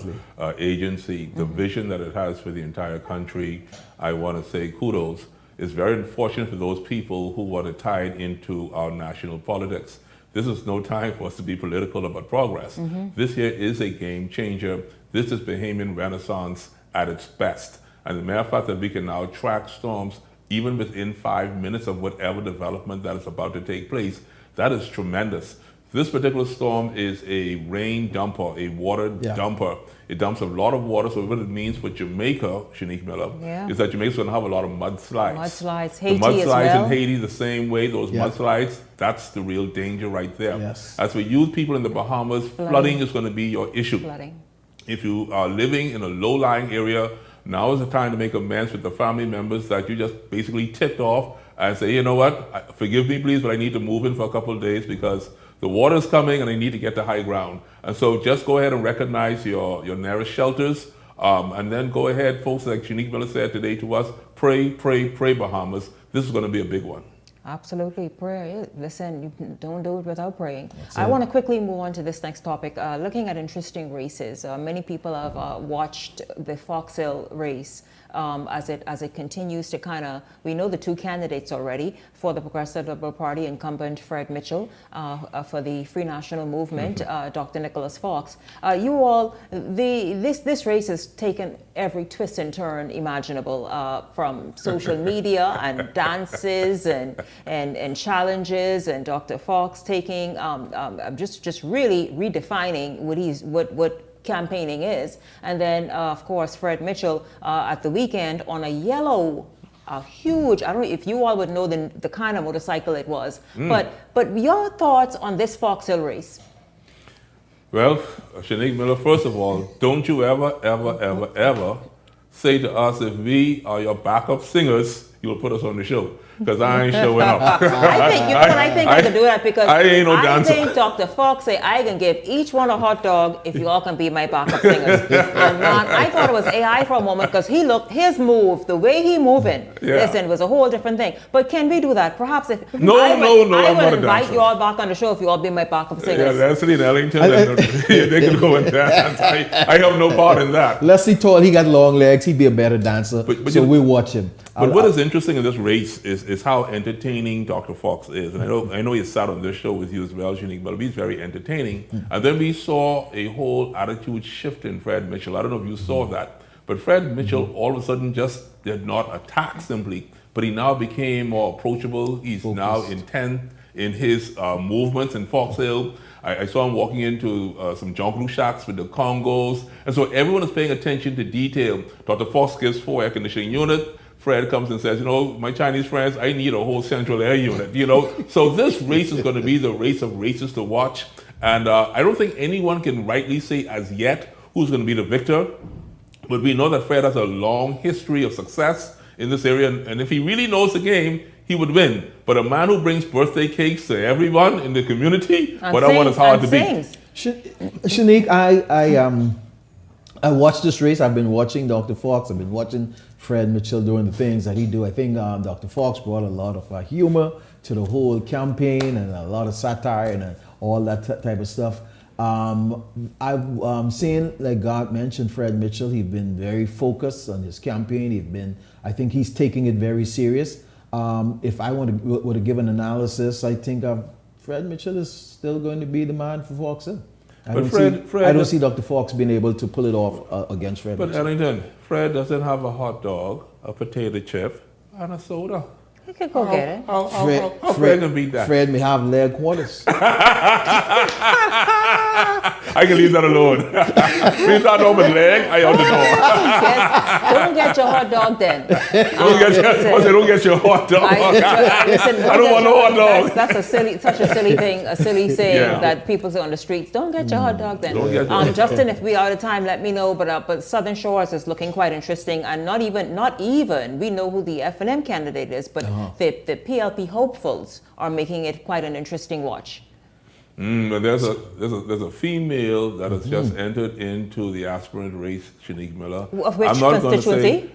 agency. The vision that it has for the entire country, I want to say kudos. It's very unfortunate for those people who want to tie it into our national politics. This is no time for us to be political about progress. This here is a game changer. This is Bahamian Renaissance at its best. And the mere fact that we can now track storms even within 5 minutes of whatever development that is about to take place, that is tremendous. This particular storm is a rain dumper, a water dumper. It dumps a lot of water, so what it means for Jamaica, Shanique Miller, is that Jamaica's going to have a lot of mudslides. Mudslides, Haiti the mudslides as well. in Haiti the same way, those mudslides, that's the real danger right there. As for you people in the Bahamas, flooding is going to be your issue. If you are living in a low-lying area, now is the time to make amends with the family members that you just basically tipped off and say, you know what, forgive me please, but I need to move in for a couple of days because the water is coming and I need to get to high ground. And so just go ahead and recognize your nearest shelters. And then go ahead, folks, like Shanique Miller said today to us, pray, pray, pray, Bahamas. This is going to be a big one. Absolutely, prayer. Listen, you don't do it without praying. I want to quickly move on to this next topic. Looking at interesting races, many people have watched the Fox Hill race as it continues to kind of. We know the two candidates already for the Progressive Liberal Party, incumbent Fred Mitchell, for the Free National Movement, Dr. Nicholas Fox. You all, this race has taken every twist and turn imaginable, from social media and dances and challenges, and Dr. Fox taking just really redefining what campaigning is, and then of course Fred Mitchell at the weekend on a huge, I don't know if you all would know the kind of motorcycle it was, but your thoughts on this Fox Hill race? Well, Shanique Miller, first of all, don't you ever say to us, if we are your backup singers, you'll put us on the show. Because I ain't showing up. I think I can do that because I ain't no dancer. I think Dr. Fox say I can give each one a hot dog if you all can be my backup singers. And I thought it was AI for a moment because his move, the way he moving, listen, was a whole different thing. But can we do that? Perhaps if No, I would invite dancer. you all back on the show if you all be my backup singers. Yeah, Leslie and Ellington, they can go and dance. I have no part in that. Leslie tall, he got long legs, he'd be a better dancer. So we'll watch him. But what is interesting in this race is how entertaining Dr. Fox is. And I know he sat on this show with you as well, Shanique, but he's very entertaining. And then we saw a whole attitude shift in Fred Mitchell. I don't know if you saw that. But Fred Mitchell all of a sudden just did not attack simply, but he now became more approachable. He's now intent in his movements in Fox Hill. I saw him walking into some Jonglou shacks with the Congos. And so everyone is paying attention to detail. Dr. Fox gives 4 air conditioning units. Fred comes and says, my Chinese friends, I need a whole central air unit, So this race is going to be the race of races to watch. And I don't think anyone can rightly say as yet who's going to be the victor. But we know that Fred has a long history of success in this area. And if he really knows the game, he would win. But a man who brings birthday cakes to everyone in the community, that one is hard to beat. Shanique, I watched this race. I've been watching Dr. Fox. I've been watching Fred Mitchell doing the things that he do. I think Dr. Fox brought a lot of humor to the whole campaign and a lot of satire and all that type of stuff. I've seen, like God mentioned, Fred Mitchell. He's been very focused on his campaign. I think he's taking it very serious. If I were to give an analysis, I think Fred Mitchell is still going to be the man for Fox Hill. I don't see Dr. Fox being able to pull it off against Fred Mitchell. But Ellington, Fred doesn't have a hot dog, a potato chip, and a soda. You could go get it. How Fred can beat that? Fred may have leg quarters. I can leave that alone. We start off with leg, I out the door. Don't get your hot dog then. Don't get your hot dog. I don't want no hot dog. That's such a silly thing, a silly saying that people say on the streets. Don't get your hot dog then. Justin, if we are out of time, let me know. But Southern Shores is looking quite interesting, and not even we know who the F&M candidate is, but the PLP hopefuls are making it quite an interesting watch. But there's a female that has just entered into the aspirant race, Shanique Miller. Of which constituency?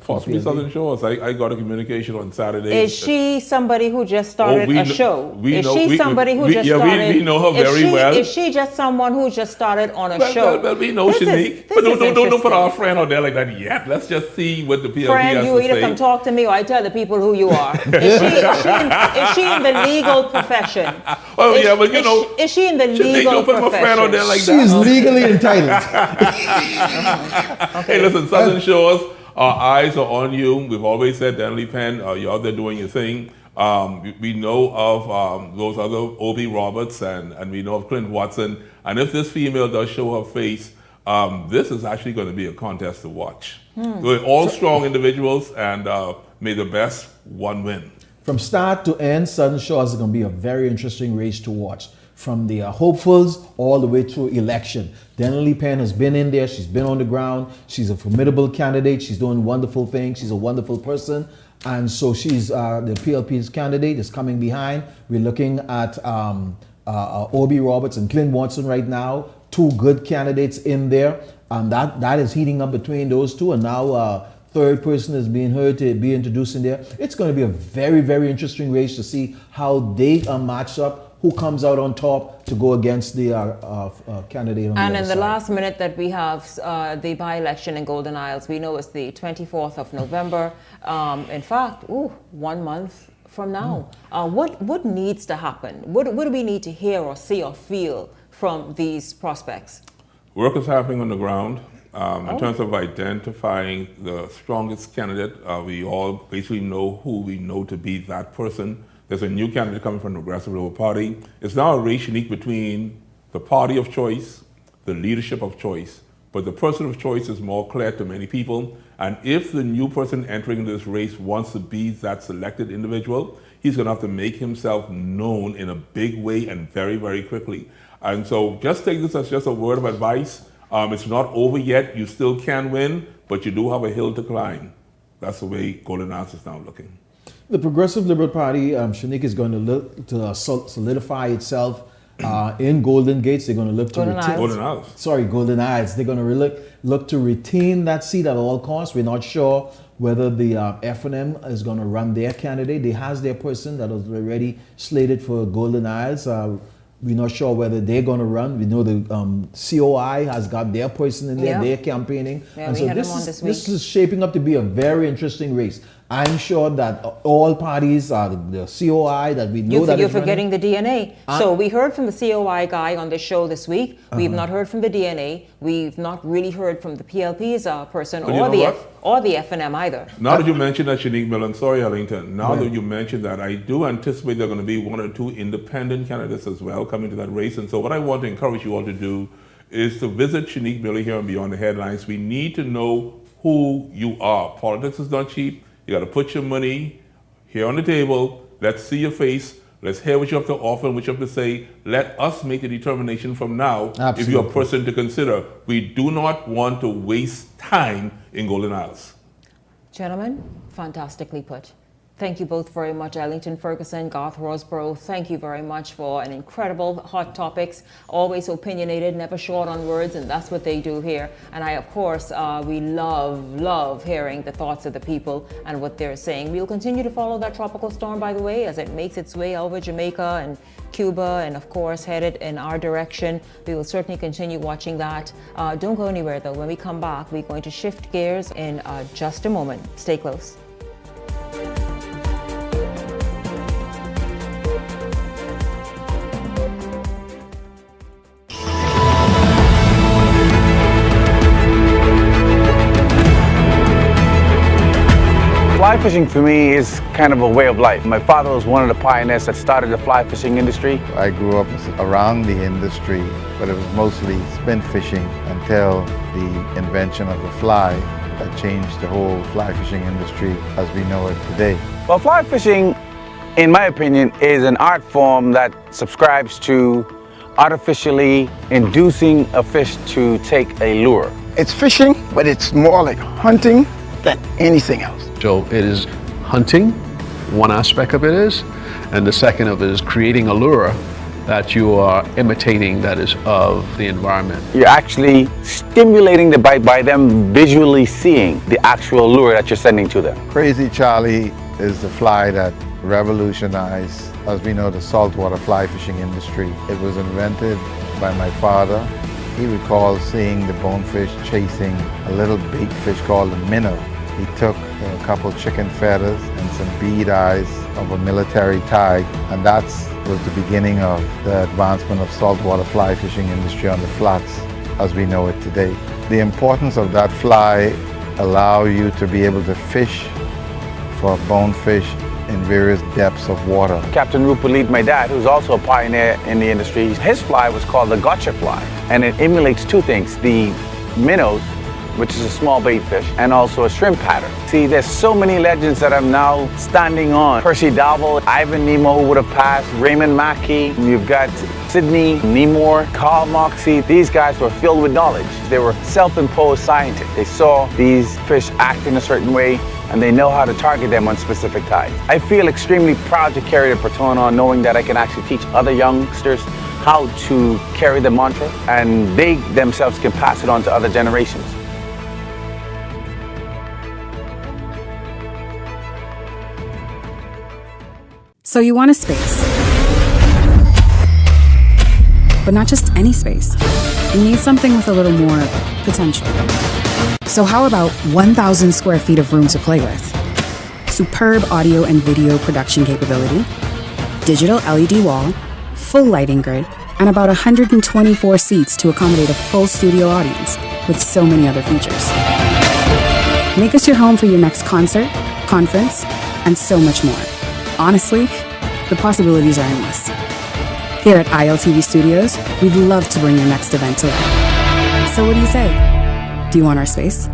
Possibly Southern Shores. I got a communication on Saturday. Is she somebody who just started a show? We know her very well. Is she just someone who just started on a show? Well, we know Shanique. But don't put our friend out there like that yet. Let's just see what the PLP has to say. You either come talk to me or I tell the people who you are. Is she in the legal profession? Oh, yeah, but you know. Is she in the legal profession? She's legally entitled. Hey, listen, Southern Shores, our eyes are on you. We've always said, Danley Penn, you're out there doing your thing. We know of those other O.B. Roberts and we know of Clint Watson. And if this female does show her face, this is actually going to be a contest to watch. We're all strong individuals, and may the best one win. From start to end, Southern Shores is going to be a very interesting race to watch. From the hopefuls all the way through election. Denley Penn has been in there. She's been on the ground. She's a formidable candidate. She's doing wonderful things. She's a wonderful person. And so she's the PLP's candidate is coming behind. We're looking at O.B. Roberts and Clint Watson right now. Two good candidates in there. And that is heating up between those two. And now third person is being heard to be introduced in there. It's going to be a very, very interesting race to see how they match up. Who comes out on top to go against the candidate on the other And in the side. last minute that we have the by-election in Golden Isles, we know it's the 24th of November. In fact, 1 month from now. What needs to happen? What do we need to hear or see or feel from these prospects? Work is happening on the ground. In terms of identifying the strongest candidate, we all basically know who we know to be that person. There's a new candidate coming from the Progressive Liberal Party. It's now a race unique between the party of choice, the leadership of choice, but the person of choice is more clear to many people. And if the new person entering this race wants to be that selected individual, he's going to have to make himself known in a big way and very, very quickly. And so just take this as just a word of advice. It's not over yet. You still can win, but you do have a hill to climb. That's the way Golden Isles is now looking. The Progressive Liberal Party, Shanique, is going to look to solidify itself in Golden Gates. They're going to look to Golden Isles. They're going to look to retain that seat at all costs. We're not sure whether the F&M is going to run their candidate. They has their person that was already slated for Golden Isles. We're not sure whether they're going to run. We know the COI has got their person in there. They're campaigning. Yeah, and so this is shaping up to be a very interesting race. I'm sure that all parties, the COI that we know that you're forgetting the DNA. So we heard from the COI guy on the show this week. We've not heard from the DNA. We've not really heard from the PLP's person or the F&M either. Now that you mentioned that, Shanique Miller, sorry, Ellington. Now that you mentioned that, I do anticipate there are going to be 1 or 2 independent candidates as well coming to that race. And so what I want to encourage you all to do is to visit Shanique Miller here on Beyond the Headlines. We need to know who you are. Politics is not cheap. You got to put your money here on the table. Let's see your face. Let's hear what you have to offer and what you have to say. Let us make a determination from now if you're a person to consider. We do not want to waste time in Golden Isles. Gentlemen, fantastically put. Thank you both very much, Ellington Ferguson, Garth Rosborough. Thank you very much for an incredible hot topics, always opinionated, never short on words, and that's what they do here. And of course, we love hearing the thoughts of the people and what they're saying. We'll continue to follow that tropical storm, by the way, as it makes its way over Jamaica and Cuba, and of course headed in our direction. We will certainly continue watching that. Don't go anywhere though. When we come back, we're going to shift gears in just a moment. Stay close. Fly fishing for me is kind of a way of life. My father was one of the pioneers that started the fly fishing industry. I grew up around the industry, but it was mostly spin fishing until the invention of the fly that changed the whole fly fishing industry as we know it today. Well, fly fishing, in my opinion, is an art form that subscribes to artificially inducing a fish to take a lure. It's fishing, but it's more like hunting than anything else. So it is hunting, one aspect of it is, and the second of it is creating a lure that you are imitating that is of the environment. You're actually stimulating the bite by them visually seeing the actual lure that you're sending to them. Crazy Charlie is the fly that revolutionized, as we know, the saltwater fly fishing industry. It was invented by my father. He recalls seeing the bonefish chasing a little bait fish called a minnow. He took a couple chicken feathers and some bead eyes of a military tag, and that was the beginning of the advancement of saltwater fly fishing industry on the flats as we know it today. The importance of that fly allow you to be able to fish for bonefish in various depths of water. Captain Rupert Lead, my dad, who's also a pioneer in the industry, his fly was called the gotcha fly, and it emulates two things: the minnows, which is a small bait fish, and also a shrimp pattern. See, there's so many legends that I'm now standing on. Percy Darville, Ivan Nemo, who would have passed, Raymond Mackey, you've got Sidney Nemore, Carl Moxie. These guys were filled with knowledge. They were self-imposed scientists. They saw these fish act in a certain way, and they know how to target them on specific tides. I feel extremely proud to carry the baton on, knowing that I can actually teach other youngsters how to carry the mantra, and they themselves can pass it on to other generations. So you want a space, but not just any space. You need something with a little more potential. So how about 1,000 square feet of room to play with? Superb audio and video production capability, digital LED wall, full lighting grid, and about 124 seats to accommodate a full studio audience with so many other features. Make us your home for your next concert, conference, and so much more. Honestly, the possibilities are endless. Here at ILTV Studios, we'd love to bring your next event to life. So what do you say? Do you want our space?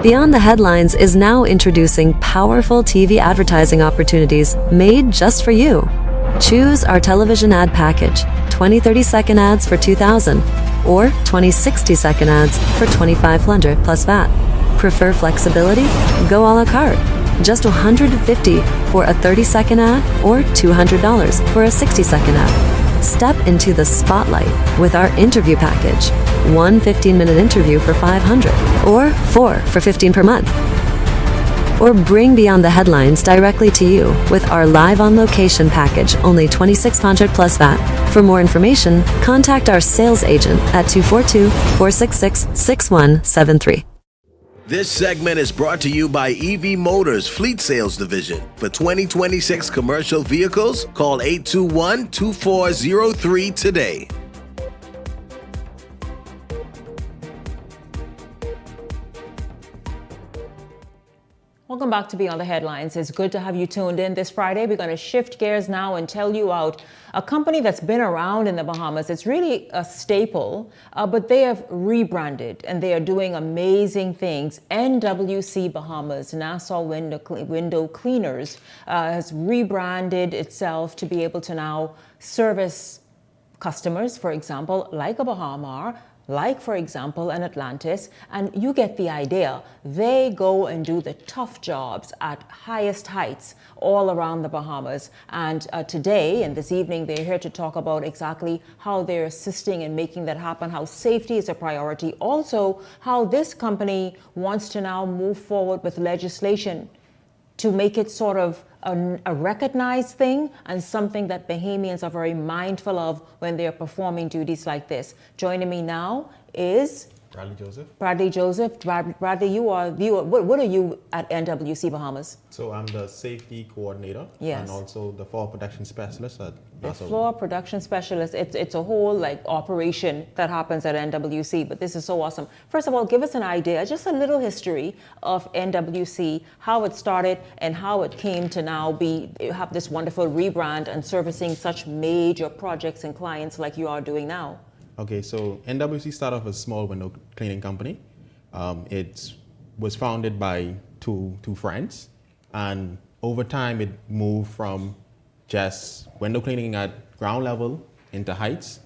Beyond the Headlines is now introducing powerful TV advertising opportunities made just for you. Choose our television ad package, 20 30-second ads for $2,000 or 20 60-second ads for $2,500 plus VAT. Prefer flexibility? Go a la carte. Just $150 for a 30-second ad or $200 for a 60-second ad. Step into the spotlight with our interview package. One 15-minute interview for $500 or 4 for $15 per month. Or bring Beyond the Headlines directly to you with our live on location package, only $2,600 plus VAT. For more information, contact our sales agent at 242-466-6173. This segment is brought to you by EV Motors Fleet Sales Division. For 2026 commercial vehicles, call 821-2403 today. Welcome back to Beyond the Headlines. It's good to have you tuned in this Friday. We're going to shift gears now and tell you about a company that's been around in the Bahamas. It's really a staple, but they have rebranded and they are doing amazing things. NWC Bahamas, Nassau Window Cleaners, has rebranded itself to be able to now service customers, for example, like a Bahamas, like, for example, an Atlantis, and you get the idea. They go and do the tough jobs at highest heights all around the Bahamas. And today and this evening, they're here to talk about exactly how they're assisting in making that happen, how safety is a priority, also how this company wants to now move forward with legislation to make it sort of a recognized thing and something that Bahamians are very mindful of when they're performing duties like this. Joining me now is Bradley Joseph. Bradley Joseph. Bradley, what are you at NWC Bahamas? So I'm the safety coordinator, yes, and also the fall production specialist at the floor production specialist. It's a whole like operation that happens at NWC, but this is so awesome. First of all, give us an idea, just a little history of NWC, how it started and how it came to now have this wonderful rebrand and servicing such major projects and clients like you are doing now. Okay, so NWC started off as a small window cleaning company. It was founded by two friends, and over time it moved from just window cleaning at ground level into heights,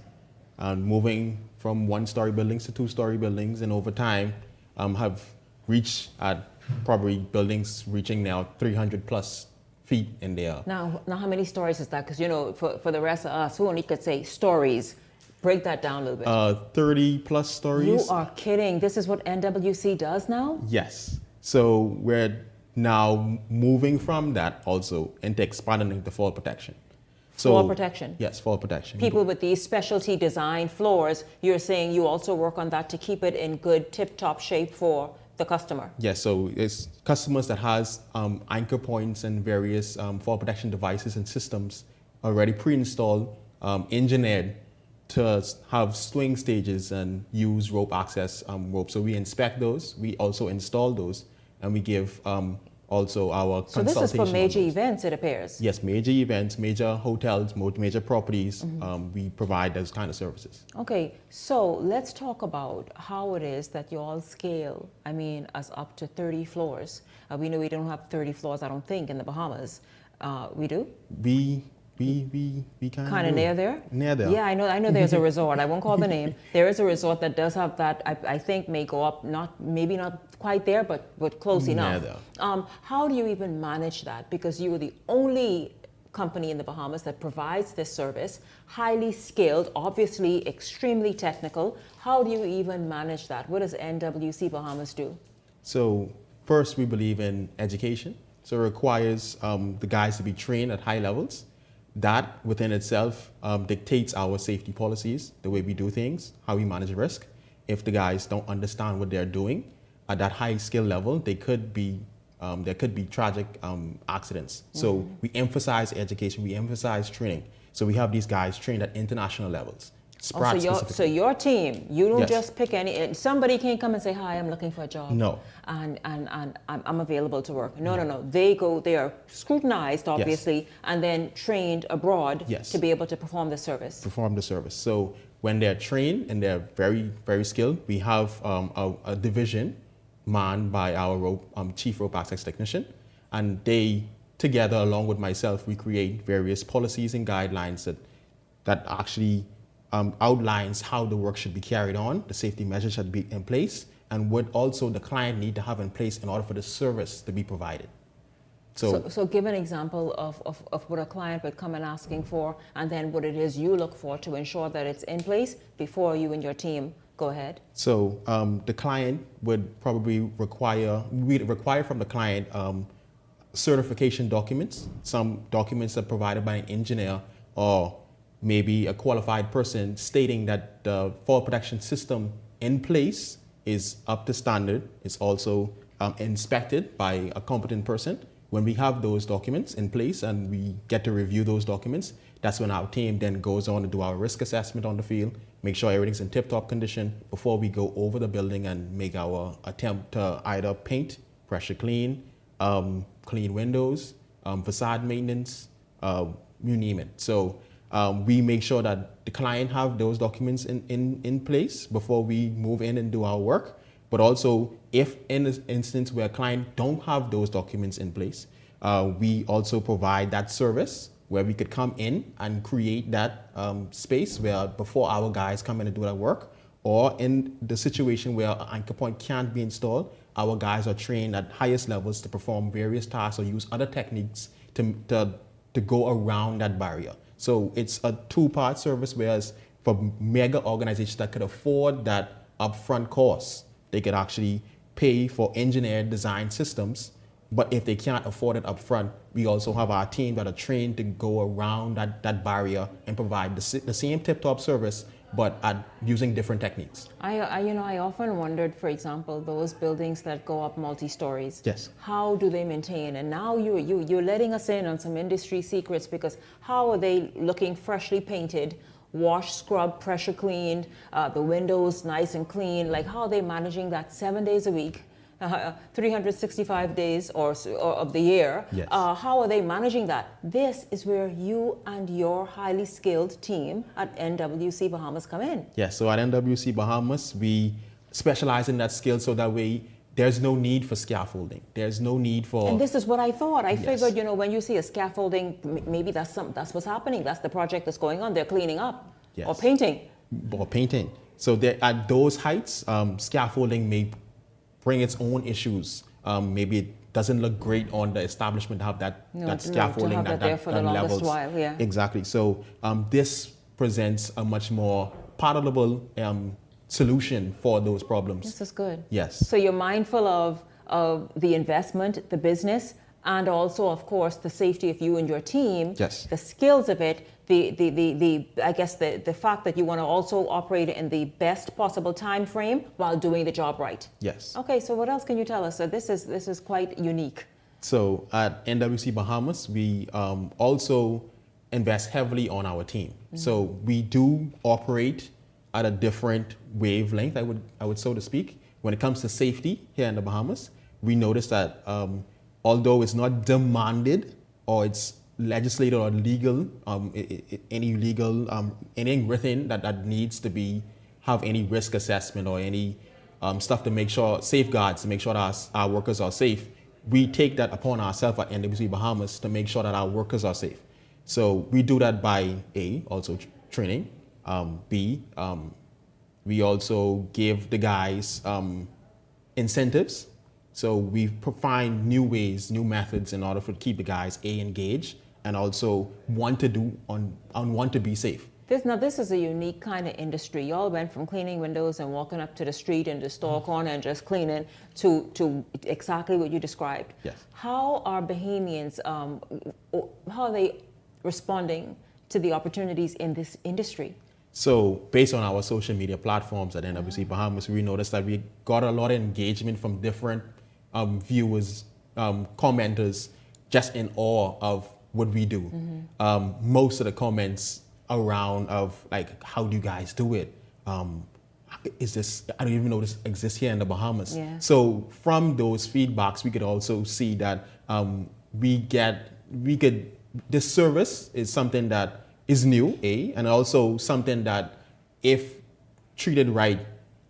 and moving from one-story buildings to two-story buildings, and over time have reached at probably buildings reaching now 300 plus feet in the air. Now how many stories is that? Because for the rest of us who only could say stories, break that down a little bit. 30 plus stories. You are kidding. This is what NWC does now? Yes. So we're now moving from that also into expanding into fall protection. So, fall protection? Yes, fall protection. People with these specialty design floors, you're saying you also work on that to keep it in good tip-top shape for the customer? Yes, so it's customers that has anchor points and various fall protection devices and systems already pre-installed, engineered to have swing stages and use rope access rope. So we inspect those, we also install those, and we give also our consultation. So this is for major events, it appears? Yes, major events, major hotels, major properties, we provide those kind of services. Okay, so let's talk about how it is that you all scale, as up to 30 floors. We know we don't have 30 floors, I don't think, in the Bahamas. We do? We kind of near there? Near there. Yeah, I know there's a resort. I won't call the name. There is a resort that does have that, I think may go up, maybe not quite there, but close enough. Near there. How do you even manage that? Because you are the only company in the Bahamas that provides this service, highly skilled, obviously extremely technical. How do you even manage that? What does NWC Bahamas do? So first, we believe in education. So it requires the guys to be trained at high levels. That within itself dictates our safety policies, the way we do things, how we manage risk. If the guys don't understand what they're doing at that high skill level, there could be tragic accidents. So we emphasize education, we emphasize training. So we have these guys trained at international levels. So your team, you don't Yes. just pick any, somebody can't come and say, hi, I'm looking for a job. No. And I'm available to work. No. They are scrutinized, obviously, and then trained abroad Yes. to be able to perform the service. Perform the service. So when they're trained and they're very, very skilled, we have a division manned by our chief rope access technician, and they, together along with myself, we create various policies and guidelines that actually outlines how the work should be carried on, the safety measures should be in place, and what also the client need to have in place in order for the service to be provided. So give an example of what a client would come and asking for, and then what it is you look for to ensure that it's in place before you and your team go ahead. So the client would probably we'd require from the client certification documents, some documents that are provided by an engineer or maybe a qualified person stating that the fall protection system in place is up to standard. It's also inspected by a competent person. When we have those documents in place and we get to review those documents, that's when our team then goes on to do our risk assessment on the field, make sure everything's in tip-top condition before we go over the building and make our attempt to either paint, pressure clean, clean windows, facade maintenance, you name it. So we make sure that the client have those documents in place before we move in and do our work. But also, if in an instance where a client don't have those documents in place, we also provide that service where we could come in and create that space where before our guys come in and do that work, or in the situation where an anchor point can't be installed, our guys are trained at highest levels to perform various tasks or use other techniques to go around that barrier. So it's a two-part service, whereas for mega organizations that could afford that upfront cost, they could actually pay for engineered design systems. But if they can't afford it upfront, we also have our team that are trained to go around that barrier and provide the same tip-top service, but using different techniques. I often wondered, for example, those buildings that go up multi-stories. Yes. How do they maintain? And now you're letting us in on some industry secrets, because how are they looking freshly painted, washed, scrubbed, pressure cleaned, the windows nice and clean? Like, how are they managing that 7 days a week? 365 days or of the year. Yes. How are they managing that? This is where you and your highly skilled team at NWC Bahamas come in. Yes, so at NWC Bahamas, we specialize in that skill, so that way there's no need for scaffolding. There's no need for... And this is what I thought. I Yes. figured, when you see a scaffolding, maybe that's what's happening. That's the project that's going on. They're cleaning up Yes. or painting. Or painting. So at those heights, scaffolding may bring its own issues. Maybe it doesn't look great on the establishment to have that scaffolding, to have that there for the longest levels. while, yeah. Exactly. So this presents a much more palatable solution for those problems. This is good. Yes. So you're mindful of the investment, the business, and also, of course, the safety of you and your team. Yes. The skills of it. I guess the fact that you want to also operate in the best possible time frame while doing the job right. Yes. Okay. So what else can you tell us? So this is quite unique. So at NWC Bahamas, we also invest heavily on our team. Mm-hmm. So we do operate at a different wavelength, I would so to speak. When it comes to safety here in the Bahamas, we notice that although it's not demanded or it's legislated or legal, anything written that needs to have any risk assessment or any stuff to make sure, safeguards to make sure that our workers are safe, we take that upon ourselves at NWC Bahamas to make sure that our workers are safe. So we do that by also training, B, we also give the guys incentives. So we find new ways, new methods in order to keep the guys engaged and also want to be safe. This is a unique kind of industry. Y'all went from cleaning windows and walking up to the street and the store corner and just cleaning to exactly what you described. Yes. How are Bahamians, how are they responding to the opportunities in this industry? So based on our social media platforms at NWC Bahamas, we noticed that we got a lot of engagement from different viewers, commenters, just in awe of what we do. Mm-hmm. Most of the comments around of like, how do you guys do it? Is this, I don't even know this exists here in the Bahamas. Yeah. So from those feedbacks, we could also see that this service is something that is new, and also something that if treated right,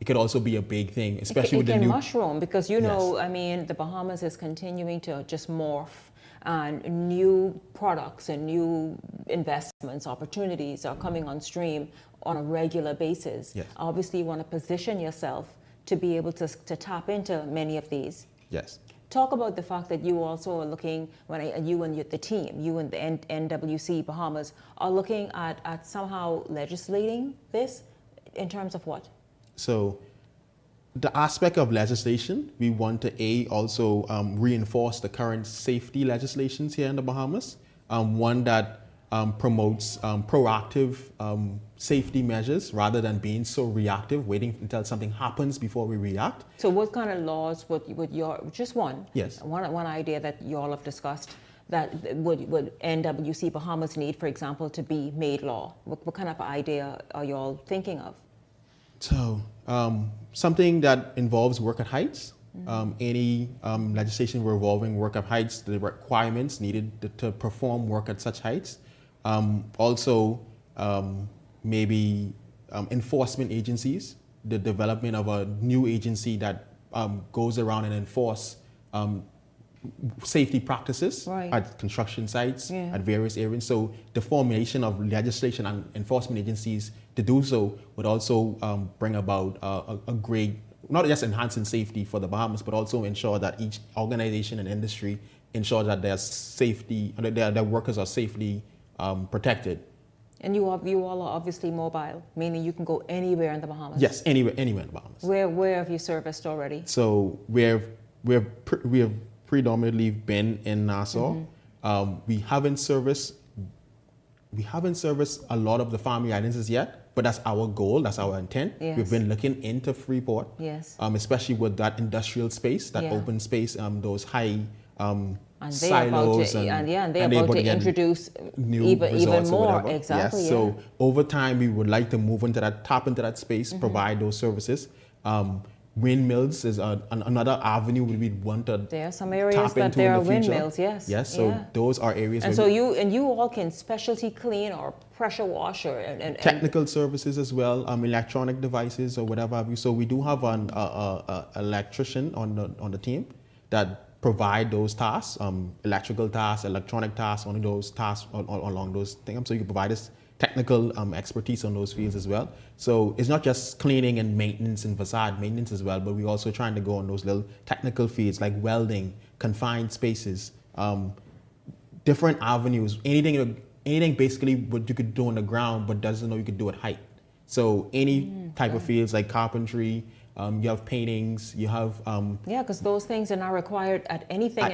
it could also be a big thing, especially with the new... It can mushroom, because Yes. I mean, the Bahamas is continuing to just morph, and new products and new investments, opportunities are coming on stream on a regular basis. Yes. Obviously, you want to position yourself to be able to tap into many of these. Yes. Talk about the fact that you also are looking, you and the team, you and the NWC Bahamas are looking at somehow legislating this in terms of what? So the aspect of legislation, we want to also reinforce the current safety legislations here in the Bahamas. One that promotes proactive safety measures rather than being so reactive, waiting until something happens before we react. So what kind of laws would your, just one, Yes. one idea that you all have discussed that would NWC Bahamas need, for example, to be made law? What kind of idea are you all thinking of? So something that involves work at heights. Any legislation revolving work at heights, the requirements needed to perform work at such heights. Also, maybe enforcement agencies, the development of a new agency that goes around and enforce safety practices at construction sites, at various areas. So the formulation of legislation and enforcement agencies to do so would also bring about a great, not just enhancing safety for the Bahamas, but also ensure that each organization and industry ensures that their safety, their workers are safely protected. And you all are obviously mobile, meaning you can go anywhere in the Bahamas. Yes, anywhere in the Bahamas. Where have you serviced already? So we have predominantly been in Nassau. We haven't serviced a lot of the family islands as yet, but that's our goal, that's our intent. Yes. We've been looking into Freeport, especially with that industrial space, that open space, those high silos, and they're about to introduce even more. Exactly. Yes. So over time, we would like to move into that, tap into that space, provide those services. Windmills is another avenue we want to there are some areas that there are windmills, yes. Yes, so those are areas. And so you all can specialty clean or pressure wash and technical services as well, electronic devices or whatever. So we do have an electrician on the team that provide those tasks, electrical tasks, electronic tasks, on those tasks along those things. So you can provide us technical expertise on those fields as well. So it's not just cleaning and maintenance and facade maintenance as well, but we're also trying to go on those little technical fields like welding, confined spaces, different avenues, anything basically what you could do on the ground but doesn't know you could do at height. So any type of fields like carpentry, you have paintings, you have because those things are not required at anything,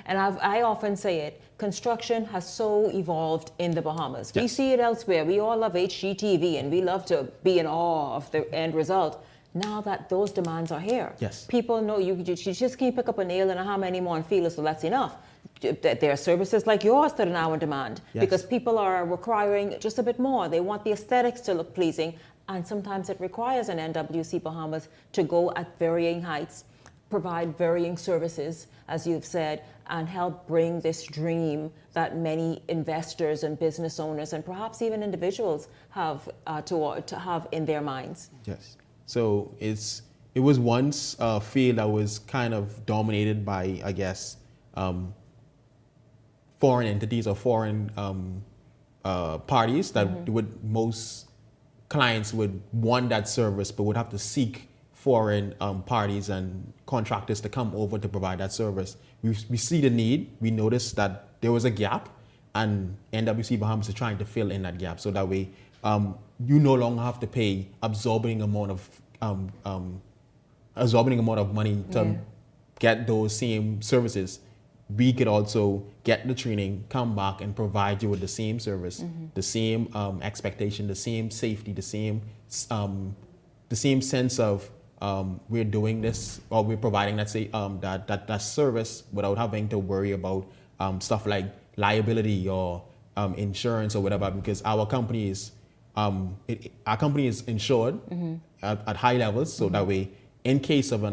I often say it, construction has so evolved in the Bahamas. We see it elsewhere. We all love HGTV and we love to be in awe of the end result. Now that those demands are here, people know you just can't pick up a nail and a hammer anymore and feel as though that's enough. There are services like yours that are now in demand because people are requiring just a bit more. They want the aesthetics to look pleasing. And sometimes it requires an NWC Bahamas to go at varying heights, provide varying services, as you've said, and help bring this dream that many investors and business owners and perhaps even individuals have to have in their minds. Yes. So it was once a field that was kind of dominated by, I guess, foreign entities or foreign parties that would most clients would want that service, but would have to seek foreign parties and contractors to come over to provide that service. We see the need. We noticed that there was a gap, and NWC Bahamas is trying to fill in that gap. So that way, you no longer have to pay absorbing amount of money to get those same services. We could also get the training, come back and provide you with the same service, the same expectation, the same safety, the same sense of we're doing this or we're providing that service without having to worry about stuff like liability or insurance or whatever, because our company is insured at high levels, so that way in case of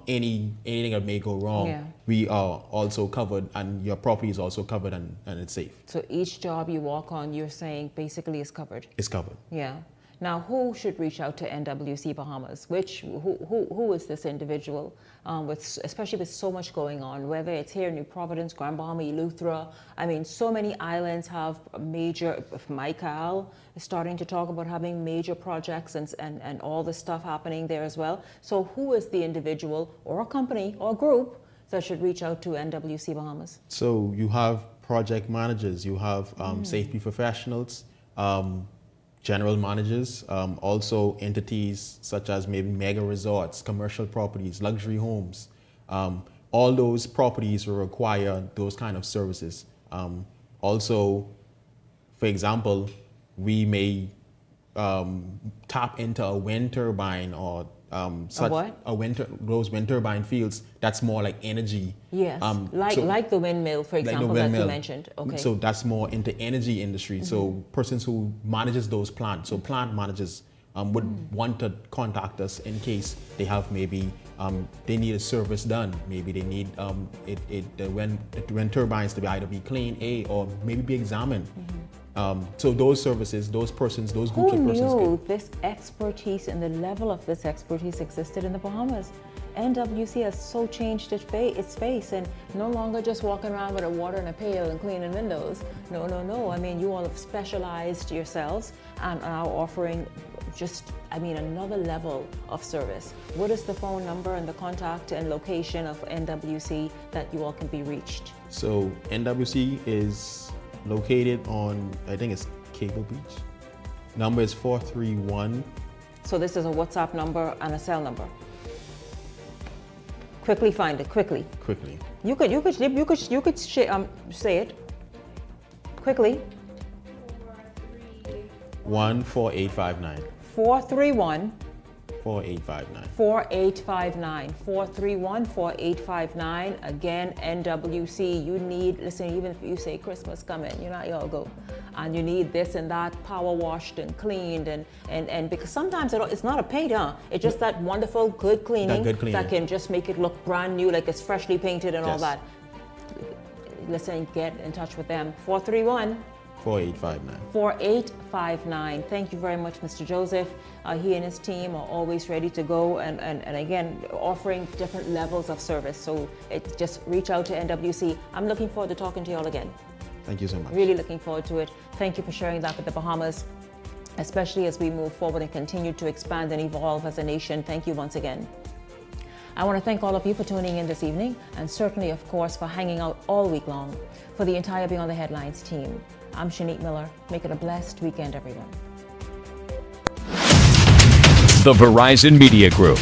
anything that may go wrong, we are also covered, and your property is also covered, and it's safe. So each job you walk on, you're saying basically is covered. It's covered. Yeah. Now, who should reach out to NWC Bahamas? Who is this individual? Especially with so much going on, whether it's here in New Providence, Grand Bahama, Eleuthera. I mean, so many islands have major. Michael is starting to talk about having major projects and all this stuff happening there as well. So, who is the individual or a company or group that should reach out to NWC Bahamas? So you have project managers, you have safety professionals. General managers, also entities such as maybe mega resorts, commercial properties, luxury homes. All those properties will require those kind of services. Also, for example, we may tap into a wind turbine or those wind turbine fields. That's more like energy. Yes, like the windmill, for example, that you mentioned. Okay. So that's more into energy industry. So persons who manages those plants, so plant managers would want to contact us in case they have maybe they need a service done. Maybe they need the wind turbines to either be clean, or maybe be examined. So those services, those persons, those groups of persons. Who knew this expertise and the level of this expertise existed in the Bahamas? NWC has so changed its face, and no longer just walking around with a water and a pail and cleaning windows. No. I mean, you all have specialized yourselves and are offering just, another level of service. What is the phone number and the contact and location of NWC that you all can be reached? So NWC is located on, I think it's Cable Beach. Number is 431. So this is a WhatsApp number and a cell number. Quickly find it, quickly. Quickly. You could say it. Quickly. 14859. 431 4859. 4859. 431 4859. Again, NWC. You need, listen, even if you say Christmas coming, y'all go. And you need this and that, power washed and cleaned, and because sometimes it's not a paint, it's just that wonderful, good cleaning that can just make it look brand new, like it's freshly painted and all that. Listen, get in touch with them. 431 4859. 4859. Thank you very much, Mr. Joseph. He and his team are always ready to go and again, offering different levels of service. So just reach out to NWC. I'm looking forward to talking to you all again. Thank you so much. Really looking forward to it. Thank you for sharing that with the Bahamas, especially as we move forward and continue to expand and evolve as a nation. Thank you once again. I want to thank all of you for tuning in this evening, and certainly, of course, for hanging out all week long. For the entire Beyond the Headlines team, I'm Shanique Miller. Make it a blessed weekend, everyone. The Verizon Media Group,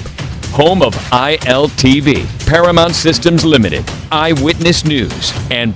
home of ILTV, Paramount Systems Limited, Eyewitness News, and